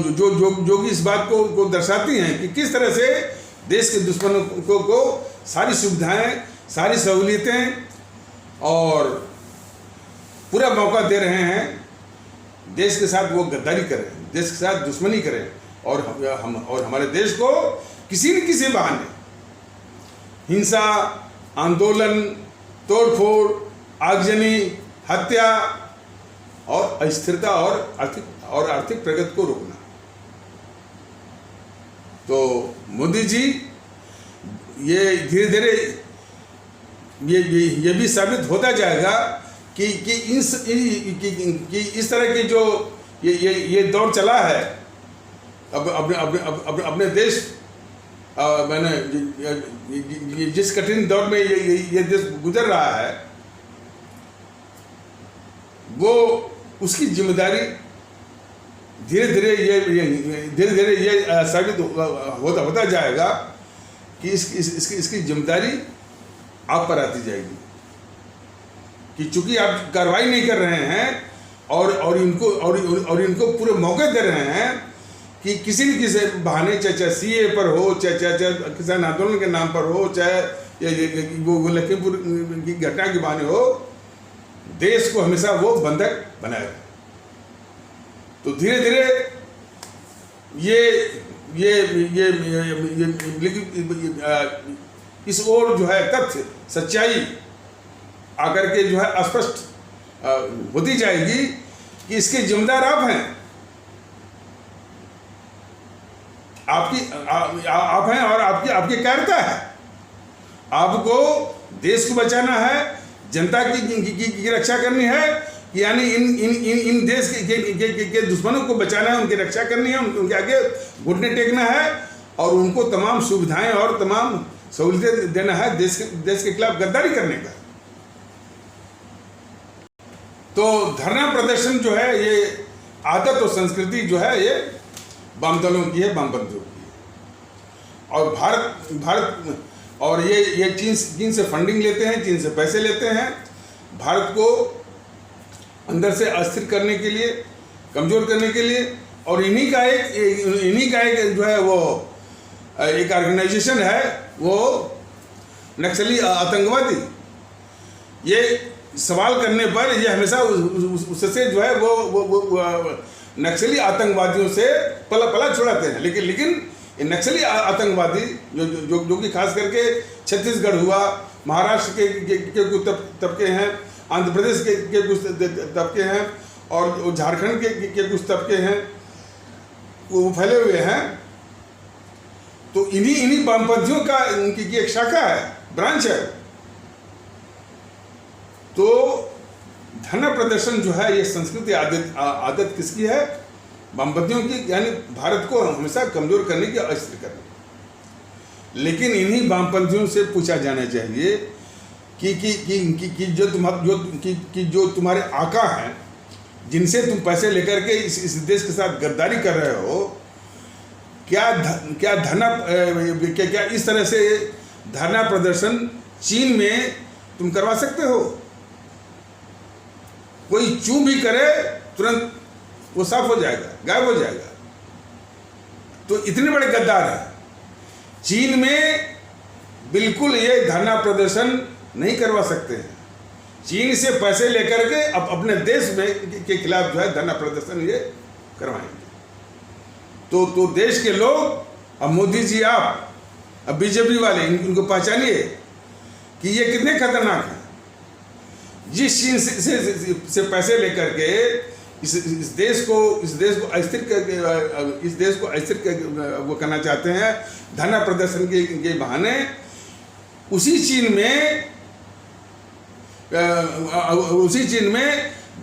कि इस बात को दर्शाती हैं कि किस तरह से देश के दुश्मनों को सारी सुविधाएं, सारी सहूलियतें और पूरा मौका दे रहे हैं। देश के साथ वो गद्दारी करें, देश के साथ दुश्मनी करें और हमारे देश को किसी न किसी बहाने हिंसा, आंदोलन, तोड़फोड़, आगजनी, हत्या और अस्थिरता और आर्थिक प्रगति को रोकना। तो मोदी जी ये धीरे धीरे ये भी साबित होता जाएगा कि इस तरह की जो ये दौर चला है अपने देश मैंने जिस कठिन दौर में ये देश गुजर रहा है, वो उसकी जिम्मेदारी धीरे धीरे ये साबित होता जाएगा कि इसकी जिम्मेदारी आप पर आती जाएगी, कि चूंकि आप कार्रवाई नहीं कर रहे हैं और इनको पूरे मौके दे रहे हैं कि किसी न किसी बहाने, चाहे सीए पर हो, चाहे किसान आंदोलन के नाम पर हो, चाहे वो लखीमपुर की घटना के बहाने हो, देश को हमेशा वो बंधक बनाए। तो धीरे धीरे इस ओर जो है तथ्य, सच्चाई आकर के जो है स्पष्ट होती जाएगी कि इसके जिम्मेदार आप हैं, आप हैं और आपकी कायरता है। आपको देश को बचाना है, जनता की रक्षा करनी है, यानी इन देश के दुश्मनों को बचाना है, उनकी रक्षा करनी है, उनके आगे घुटने टेकना है और उनको तमाम सुविधाएं और तमाम सहूलियतें देना है देश के खिलाफ गद्दारी करने का। तो धरना प्रदर्शन जो है, ये आदत और संस्कृति जो है, ये वाम दलों की है, वामपंथियों की है। और भारत और ये चीन से फंडिंग लेते हैं, चीन से पैसे लेते हैं, भारत को अंदर से अस्थिर करने के लिए, कमजोर करने के लिए। और इन्हीं का एक जो है वो एक ऑर्गेनाइजेशन है, वो नक्सली आतंकवादी। ये सवाल करने पर ये हमेशा उससे जो है वो नक्सली आतंकवादियों से पला छुड़ाते हैं। लेकिन ये नक्सली आतंकवादी जो कि खास करके छत्तीसगढ़ हुआ, महाराष्ट्र के कुछ तबके हैं, आंध्र प्रदेश के कुछ तबके हैं और झारखंड के कुछ तबके हैं, वो फैले हुए हैं। तो इन्हीं वामपंथियों का इनकी एक शाखा है, ब्रांच है। तो धरना प्रदर्शन जो है, ये संस्कृति आदत किसकी है? वामपंथियों की, यानी भारत को हमेशा कमजोर करने की, अस्थिर करने। लेकिन इन्हीं वामपंथियों से पूछा जाना चाहिए कि जो तुम्हारे आका हैं, जिनसे तुम पैसे लेकर के इस देश के साथ गद्दारी कर रहे हो, क्या इस तरह से धरना प्रदर्शन चीन में तुम करवा सकते हो? कोई चू भी करे तुरंत वो साफ हो जाएगा, गायब हो जाएगा। तो इतने बड़े गद्दार हैं, चीन में बिल्कुल ये धरना प्रदर्शन नहीं करवा सकते हैं। चीन से पैसे लेकर के अब अपने देश में के खिलाफ जो है धरना प्रदर्शन ये करवाएंगे। तो देश के लोग, अब मोदी जी, आप, अब बीजेपी वाले, इनको पहचानिए कि ये कितने खतरनाक हैं। जिस चीन से पैसे लेकर के इस देश को अस्थिर वो करना चाहते हैं धरना प्रदर्शन के बहाने, उसी चीन में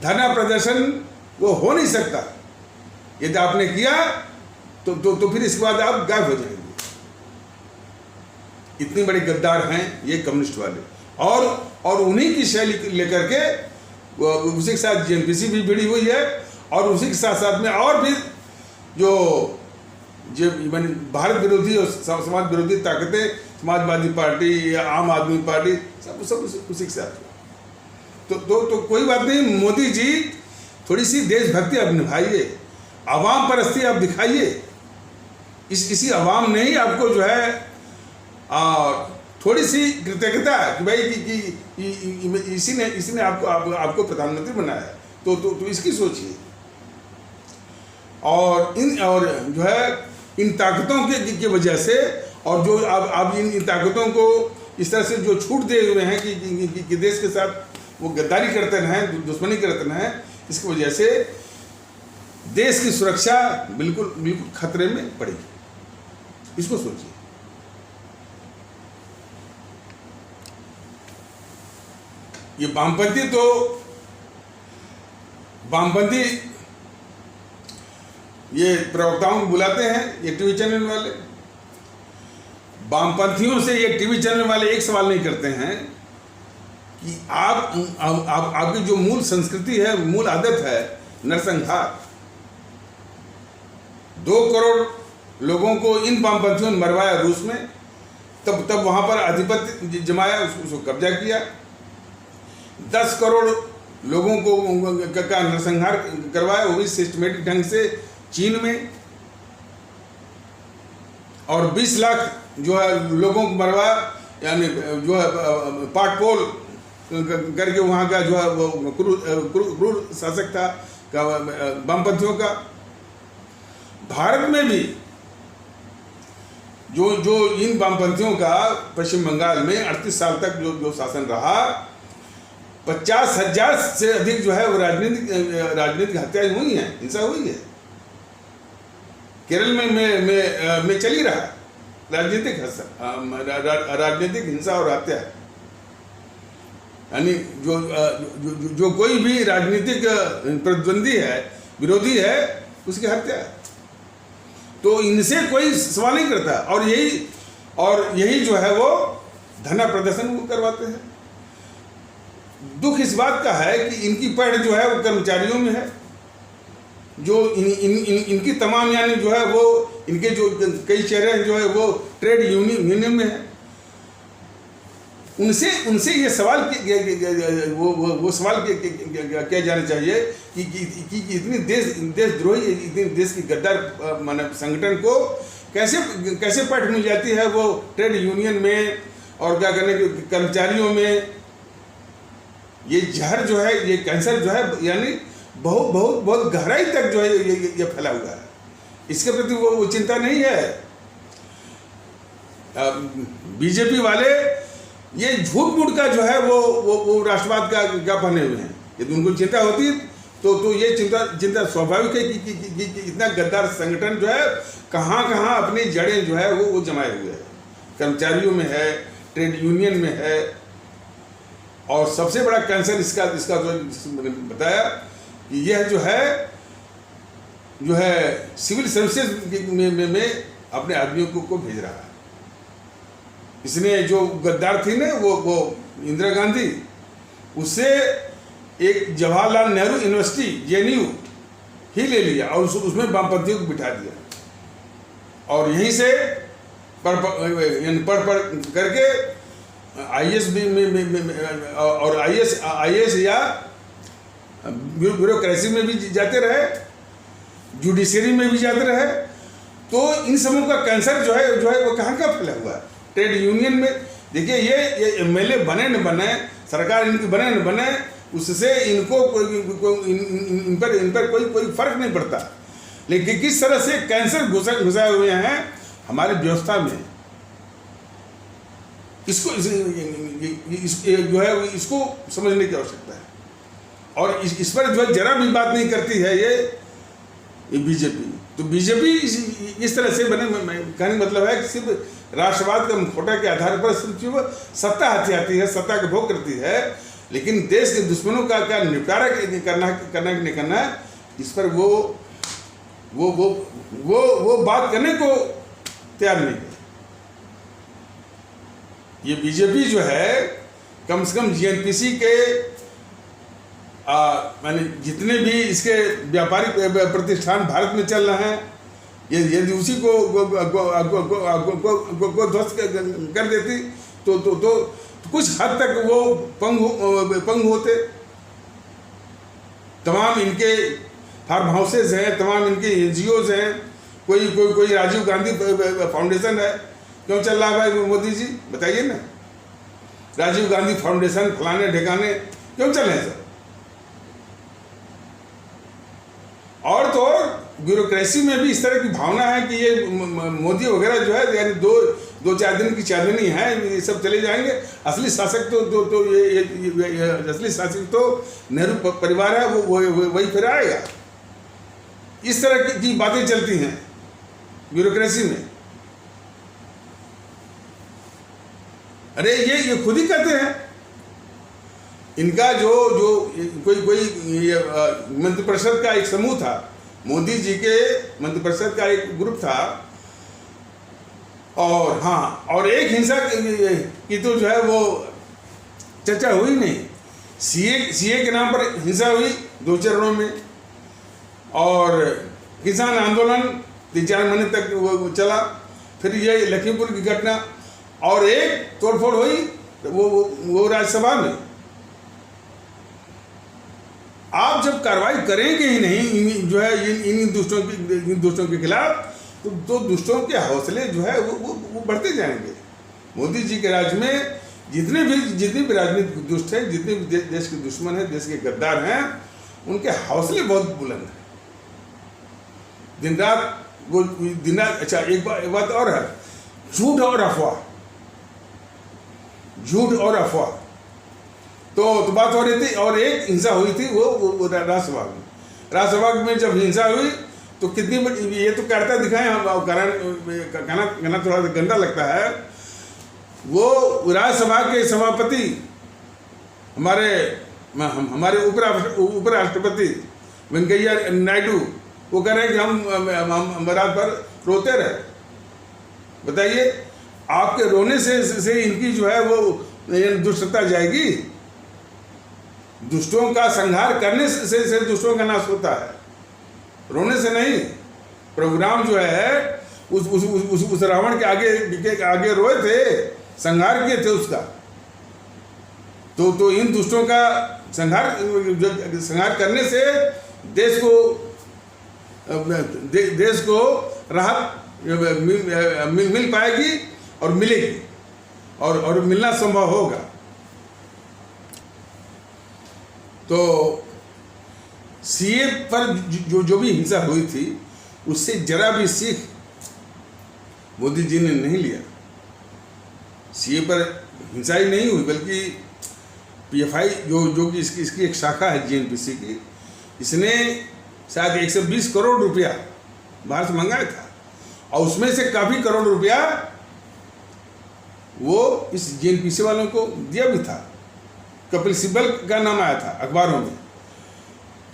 धरना प्रदर्शन वो हो नहीं सकता। यदि आपने किया तो फिर इसके बाद आप गायब हो जाएंगे। इतने बड़े गद्दार हैं ये कम्युनिस्ट वाले, और उन्हीं की शैली लेकर के उसी के साथ जेएनपीसी भी भिड़ी हुई है, और उसी के साथ साथ में और भी जो भारत विरोधी और समाज विरोधी ताकतें, समाजवादी पार्टी या आम आदमी पार्टी, सब उसी के साथ। तो कोई बात नहीं, मोदी जी थोड़ी सी देशभक्ति आप निभाइए, आवाम परस्ती आप दिखाइए। इसी आवाम ने ही आपको जो है थोड़ी सी कृतज्ञता कि भाई कि इसी ने आपको प्रधानमंत्री बनाया, तो इसकी सोचिए। और जो है इन ताकतों की वजह से, और जो आप इन ताकतों को इस तरह से जो छूट दे हुए हैं कि देश के साथ वो गद्दारी करते रहें, दुश्मनी करते रहें, इसकी वजह से देश की सुरक्षा बिल्कुल खतरे में पड़ेगी। इसको सोचिए। ये वामपंथी ये प्रवक्ताओं को बुलाते हैं, ये टीवी चैनल वाले। वामपंथियों से ये टीवी चैनल वाले एक सवाल नहीं करते हैं कि आपकी जो मूल संस्कृति है, मूल आदत है नरसंहार, 2 करोड़ लोगों को इन वामपंथियों ने मरवाया रूस में, तब वहाँ पर आधिपत्य जमाया, उसको कब्जा किया। 10 करोड़ लोगों को का नरसंहार करवाया, वो भी सिस्टमेटिक ढंग से चीन में। और 20 लाख जो है लोगों को मरवाया, यानी जो है पाटपोल करके वहाँ का जो है वो क्रूर शासक था वामपंथियों का। भारत में भी जो इन वामपंथियों का पश्चिम बंगाल में 38 साल तक जो शासन रहा, 50,000 से अधिक जो है वो राजनीतिक हत्याएं हुई हैं, हिंसा हुई है। केरल में चल ही रहा राजनीतिक हिंसा और हत्या, यानी जो कोई भी राजनीतिक प्रतिद्वंदी है, विरोधी है, उसकी हत्या। तो इनसे कोई सवाल नहीं करता, और यही जो है वो धरना प्रदर्शन वो करवाते हैं। दुख इस बात का है कि इनकी पढ़ जो है वो कर्मचारियों में है, जो इनकी तमाम यानी जो है वो इनके जो कई चेहरे जो है वो ट्रेड यूनियन में है। उनसे ये सवाल वो सवाल किया जाना चाहिए कि इतनी देशद्रोही, इतनी देश की गद्दार माने संगठन को कैसे पट मिल जाती है वो ट्रेड यूनियन में और क्या करने के कर्मचारियों में। ये जहर जो है, ये कैंसर जो है, यानी बहुत गहराई तक जो है ये फैला हुआ है। इसके प्रति वो चिंता नहीं है। बीजेपी वाले ये झूठ मूठ का जो है वो राष्ट्रवाद का बने हुए हैं। यदि उनको चिंता होती तो ये चिंता स्वाभाविक है कि इतना गद्दार संगठन जो है कहाँ अपनी जड़ें जो है वो जमाए हुए है, कर्मचारियों में है, ट्रेड यूनियन में है। और सबसे बड़ा कैंसर इसका जो मैंने बताया कि यह जो है सिविल सर्विसेज में अपने आदमियों को भेज रहा है। इसने जो गद्दार थी ना वो इंदिरा गांधी, उससे एक जवाहरलाल नेहरू यूनिवर्सिटी JNU ही ले लिया और उसमें वामपंथियों को बिठा दिया। और यहीं से पढ़ करके IAS और IAS या ब्यूरोक्रेसी में भी जाते रहे, जुडिशरी में भी जाते रहे। तो इन सबों का कैंसर जो है वो कहाँ फैला हुआ है? ट्रेड यूनियन में। देखिए ये MLA बने न बने, सरकार इनकी बने न बने, उससे इनको इन पर कोई फर्क नहीं पड़ता। लेकिन किस तरह से कैंसर घुसाए हुए हैं हमारी व्यवस्था में, इसको जो है इसको समझने की आवश्यकता है। और इस पर जो है जरा भी बात नहीं करती है ये बीजेपी। तो बीजेपी इस तरह से कहने मतलब है कि सिर्फ राष्ट्रवाद के मुखौटे के आधार पर सिर्फ सत्ता हथियाती है, सत्ता का भोग करती है, लेकिन देश के दुश्मनों का क्या निपटारा करना कि नहीं करना, इस पर वो बात करने को तैयार नहीं है। ये बीजेपी जो है कम से कम GNPC के माने जितने भी इसके व्यापारिक प्रतिष्ठान भारत में चल रहे हैं, यदि उसी को ध्वस्त कर देती तो कुछ हद तक वो पंग होते। तमाम इनके फार्म हाउसेज हैं, तमाम इनके NGOs हैं, कोई राजीव गांधी फाउंडेशन है, क्यों चल रहा है भाई मोदी जी बताइए ना? राजीव गांधी फाउंडेशन फलाने ठिकाने क्यों चल रहे हैं सर? और तो ब्यूरोक्रेसी में भी इस तरह की भावना है कि ये मोदी वगैरह जो है यानी दो चार दिन की चांदनी है, ये सब चले जाएंगे। असली शासक तो ये असली शासक तो नेहरू परिवार है, वो वही फिर आएगा। इस तरह की बातें चलती हैं ब्यूरोक्रेसी में। अरे ये खुद ही कहते हैं। इनका जो कोई मंत्रिपरिषद का एक समूह था, मोदी जी के मंत्रिपरिषद का एक ग्रुप था, और हाँ, और एक हिंसा की तो जो है वो चर्चा हुई नहीं। सीए के नाम पर हिंसा हुई 2 चरणों में, और किसान आंदोलन 3-4 महीने तक वो चला। फिर ये लखीमपुर की घटना, और एक तोड़फोड़ हुई वो राज्यसभा में। आप जब कार्रवाई करेंगे ही नहीं जो है इन दुष्टों के खिलाफ, तो दुष्टों के हौसले जो है वो बढ़ते जाएंगे। मोदी जी के राज्य में जितने भी राजनीतिक दुष्ट हैं, जितने भी देश के दुश्मन हैं, देश के गद्दार हैं, उनके हौसले बहुत बुलंद हैं। दिन रात अच्छा, एक बात और है, झूठ और अफवाह। तो बात हो रही थी, और एक हिंसा हुई थी वो राज्यसभा में जब हिंसा हुई तो कितनी बड़ी, ये तो करता दिखाएं हम, कहना थोड़ा सा गंदा लगता है। वो राज्यसभा के सभापति हमारे उपराष्ट्रपति वेंकैया नायडू वो कह रहे हैं कि हम रात भर रोते रहे। बताइए, आपके रोने से इनकी जो है वो दुष्टता जाएगी? दुष्टों का संहार करने से दुष्टों का नाश होता है, रोने से नहीं। प्रोग्राम जो है उस रावण के आगे रोए थे, संहार किए थे उसका। तो इन दुष्टों का संहार करने से देश को राहत मिल पाएगी और मिलेगी, और मिलना संभव होगा। तो सीए पर जो भी हिंसा हुई थी, उससे जरा भी सीख मोदी जी ने नहीं लिया। सीए पर हिंसा ही नहीं हुई, बल्कि पीएफआई जो कि इसकी एक शाखा है जीएनपीसी की, इसने शायद 120 करोड़ रुपया बाहर से मंगाया था, और उसमें से काफ़ी करोड़ रुपया वो इस जीएनपीसी वालों को दिया भी था। कपिल सिब्बल का नाम आया था अखबारों में।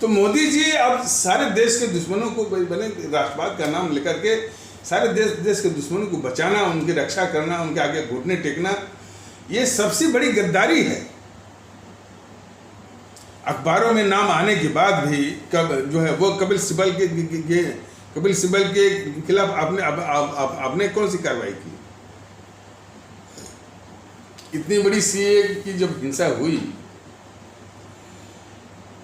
तो मोदी जी अब सारे देश के दुश्मनों को, बने राष्ट्रवाद का नाम लेकर के सारे देश के दुश्मनों को बचाना, उनकी रक्षा करना, उनके आगे घुटने टेकना, ये सबसे बड़ी गद्दारी है। अखबारों में नाम आने के बाद भी जो है वो कपिल सिब्बल के खिलाफ आपने कौन सी कार्रवाई की? इतनी बड़ी सीए की जब हिंसा हुई,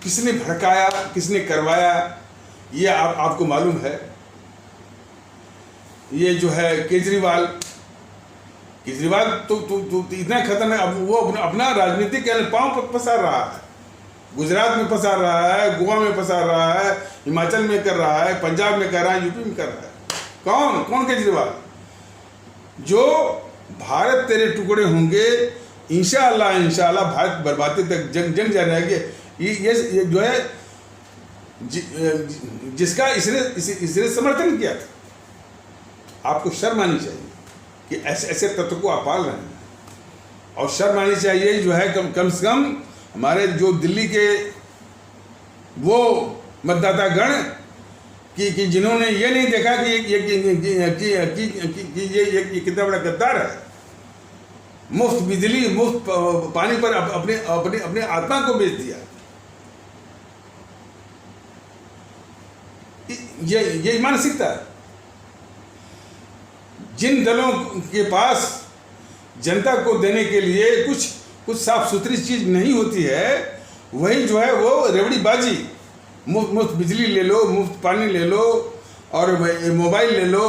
किसने भड़काया, किसने करवाया, ये आपको मालूम है। ये जो है केजरीवाल तो इतना खतरनाक, अब वो अपना राजनीतिक पांव पर पसार रहा है। गुजरात में पसार रहा है, गोवा में पसार रहा है, हिमाचल में कर रहा है, पंजाब में कर रहा है, यूपी में कर रहा है। कौन केजरीवाल? जो भारत तेरे टुकड़े होंगे, इंशाअल्लाह भारत बर्बादी तक जंग जा रहेगी। ये जो है जिसका इसने समर्थन किया था। आपको शर्म आनी चाहिए कि ऐसे तत्व को आप पाल रहे हैं, और शर्म आनी चाहिए जो है कम से कम हमारे जो दिल्ली के वो मतदाता गण कि जिन्होंने ये नहीं देखा कि ये कितना बड़ा गद्दार है। मुफ्त बिजली, मुफ्त पानी पर अपने आत्मा को बेच दिया। ये मानसिकता है। जिन दलों के पास जनता को देने के लिए कुछ साफ सुथरी चीज नहीं होती है, वही जो है वो रेवड़ीबाजी, मुफ्त बिजली ले लो, मुफ्त पानी ले लो, और मोबाइल ले लो,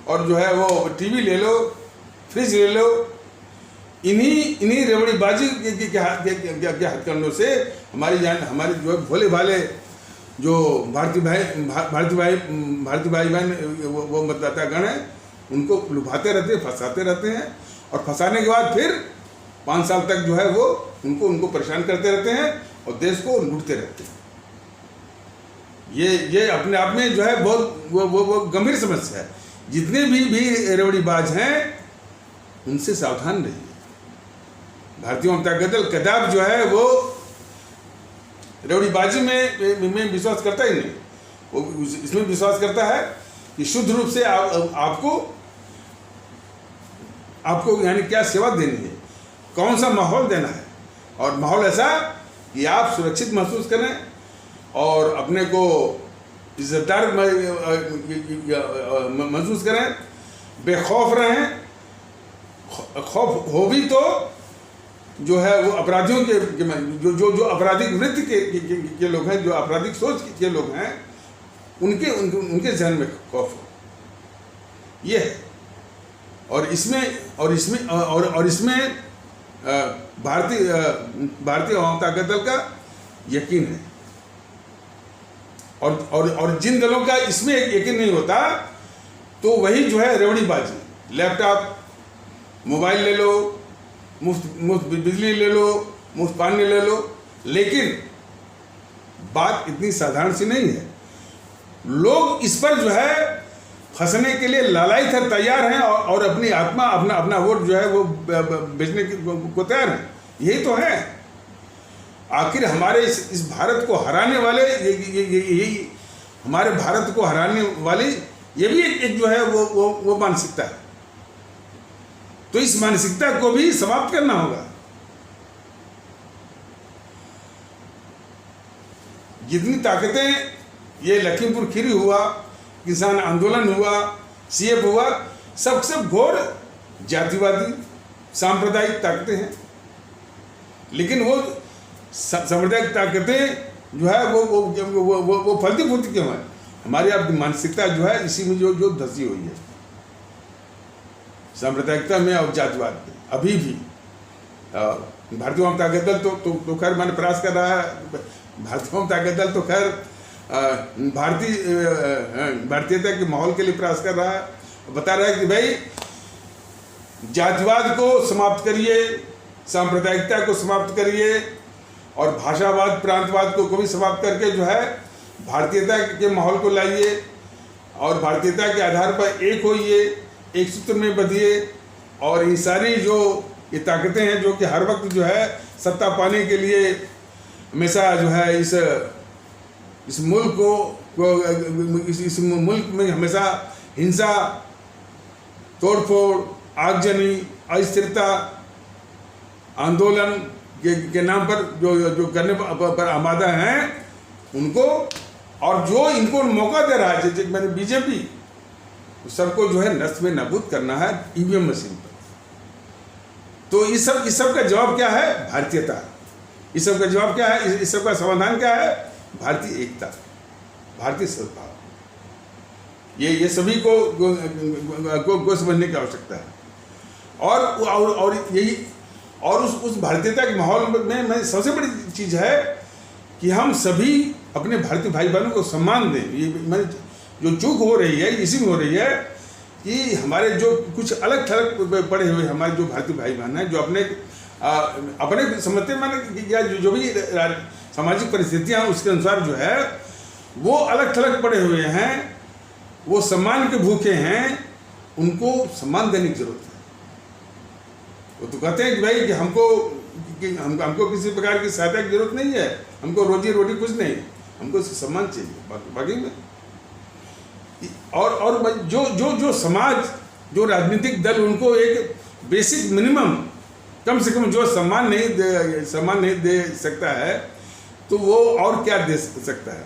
और जो है वो टीवी ले लो, फ्रिज ले लो। इन्हीं रेवड़ीबाजी के हथकंडों से हमारे जो है भोले भाले जो भारतीय भाई बहन वो मतदाता गण है, उनको लुभाते रहते हैं, फंसाते रहते हैं, और फंसाने के बाद फिर 5 साल तक जो है वो उनको परेशान करते रहते हैं और देश को लूटते रहते हैं। ये अपने आप में जो है बहुत वो गंभीर समस्या है। जितने भी रेवड़ीबाज हैं उनसे सावधान रहिए। भारतीय जनता दल कदाप जो है वो रेवड़ीबाजी में विश्वास करता ही नहीं। वो इसमें विश्वास करता है कि शुद्ध रूप से आपको यानी क्या सेवा देनी है, कौन सा माहौल देना है, और माहौल ऐसा कि आप सुरक्षित महसूस करें और अपने को इज्जतदार महसूस करें, बेखौफ रहें। खौफ हो भी तो जो है वो अपराधियों के जो आपराधिक वृत्ति के लोग हैं, जो आपराधिक सोच के लोग हैं, उनके जहन में खौफ हो, ये है। और इसमें भारतीय आवाम ताकत दल का यकीन है। और जिन दलों का इसमें यकीन नहीं होता तो वही जो है रेवड़ीबाजी, लैपटॉप, मोबाइल ले लो, मुफ्त बिजली ले लो, मुफ्त पानी ले लो। लेकिन बात इतनी साधारण सी नहीं है। लोग इस पर जो है फंसने के लिए लालायित है, तैयार हैं, और अपनी आत्मा, अपना वोट जो है वो बेचने को तैयार हैं। यही तो है। आखिर हमारे इस भारत को हराने वाले, यही हमारे भारत को हराने वाली ये भी एक जो है वो मानसिकता है। तो इस मानसिकता को भी समाप्त करना होगा। जितनी ताकतें, ये लखीमपुर खीरी हुआ, किसान आंदोलन हुआ, सीएफ हुआ, सबसे घोर जातिवादी सांप्रदायिक ताकतें हैं। लेकिन वो सांप्रदायिक ताकतें जो है वो फलती फूलती क्यों है? हमारी आपकी मानसिकता जो है इसी में जो धसी हुई है, सांप्रदायिकता में और जातिवाद में। अभी भी भारतीय आवाम ताकत दल तो खैर मैंने प्रयास कर रहा है। भारतीय आवाम ताकत दल तो खैर भारतीयता के माहौल के लिए प्रयास कर रहा है, बता रहा है कि भाई जातिवाद को समाप्त करिए, सांप्रदायिकता को समाप्त करिए, और भाषावाद, प्रांतवाद को भी समाप्त करके जो है भारतीयता के माहौल को लाइए, और भारतीयता के आधार पर एक होइए, एक सूत्र में बंधिए। और ये सारी जो ये ताकतें हैं जो कि हर वक्त जो है सत्ता पाने के लिए हमेशा जो है इस मुल्क में हमेशा हिंसा, तोड़फोड़, आगजनी, अस्थिरता, आंदोलन के नाम पर जो करने पर आमादा हैं उनको, और जो इनको मौका दे रहा है, जैसे मैंने बीजेपी, सबको जो है नष्ट में नाबूद करना है ईवीएम मशीन पर। तो इस सब का जवाब क्या है? भारतीयता। इस सब का जवाब क्या है? इस सब का समाधान क्या है? भारतीय एकता, भारतीय सद्भाव। ये सभी को समझने की आवश्यकता है। और यही, और उस भारतीयता के माहौल में सबसे बड़ी चीज़ है कि हम सभी अपने भारतीय भाई बहनों को सम्मान दें। ये मैंने जो चूक हो रही है इसी में हो रही है कि हमारे जो कुछ अलग थलग पड़े हुए हमारे जो भारतीय भाई बहन हैं, जो अपने समझते माने या जो भी सामाजिक परिस्थितियाँ उसके अनुसार जो है वो अलग थलग पड़े हुए हैं, वो सम्मान के भूखे हैं, उनको सम्मान देने की जरूरत है। वो तो कहते हैं कि भाई कि हमको किसी प्रकार की सहायता की जरूरत नहीं है, हमको रोजी रोटी कुछ नहीं, हमको सम्मान चाहिए। बाकी में और जो समाज, जो राजनीतिक दल, उनको एक बेसिक मिनिमम कम से कम जो सम्मान नहीं दे सकता है, तो वो और क्या दे सकता है?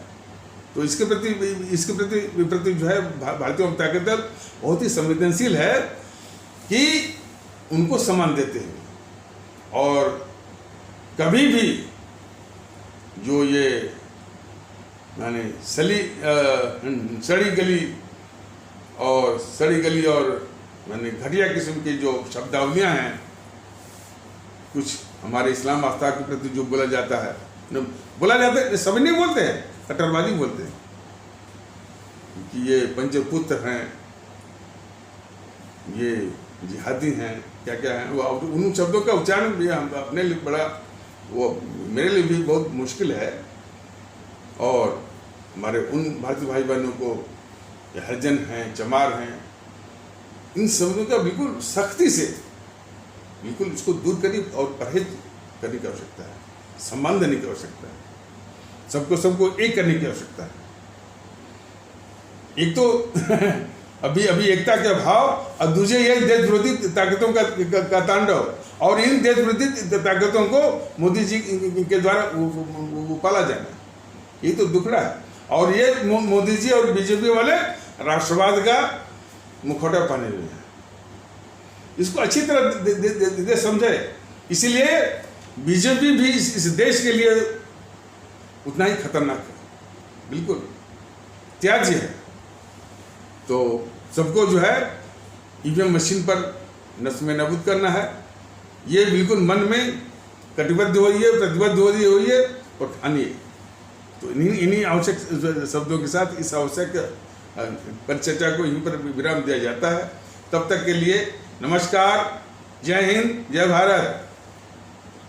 तो इसके प्रति जो है भारतीय आवाम ताकत दल बहुत ही संवेदनशील है कि उनको सम्मान देते हैं। और कभी भी जो ये माने सड़ी गली और माने घटिया किस्म की जो शब्दावलियाँ हैं, कुछ हमारे इस्लाम आस्था के प्रति जो बोला जाता है, सभी नहीं बोलते हैं, कट्टरवादी बोलते हैं कि ये पंचपुत्र हैं, ये जिहादी हैं, क्या क्या हैं। वो उन शब्दों का उच्चारण भी हम अपने लिए बड़ा, वो मेरे लिए भी बहुत मुश्किल है। और हमारे उन भारतीय भाई बहनों को हरिजन हैं, चमार हैं, इन शब्दों का बिल्कुल सख्ती से बिल्कुल इसको दूर करने और परहेज करने की आवश्यकता है, सम्मान देने की आवश्यकता है, सबको एक करने की आवश्यकता है। एक तो अभी एकता के अभाव, और दूसरे ये देश विरोधी ताकतों का तांडव, और इन देश विरोधी ताकतों को मोदी जी के द्वारा पाला जाना, ये तो दुखड़ा है। और ये मोदी जी और बीजेपी वाले राष्ट्रवाद का मुखौटा पहने हुए हैं। इसको अच्छी तरह समझे। इसीलिए बीजेपी भी इस देश के लिए उतना ही खतरनाक है, बिल्कुल त्याज्य है। तो सबको जो है ईवीएम मशीन पर नस्म नाबूद करना है, ये बिल्कुल मन में कटिबद्ध हो रही है, प्रतिबद्ध हो रही है और ठानी है। तो इन्हीं आवश्यक शब्दों के साथ इस आवश्यक परिचर्चा को यहीं पर विराम दिया जाता है। तब तक के लिए नमस्कार, जय हिंद, जय भारत।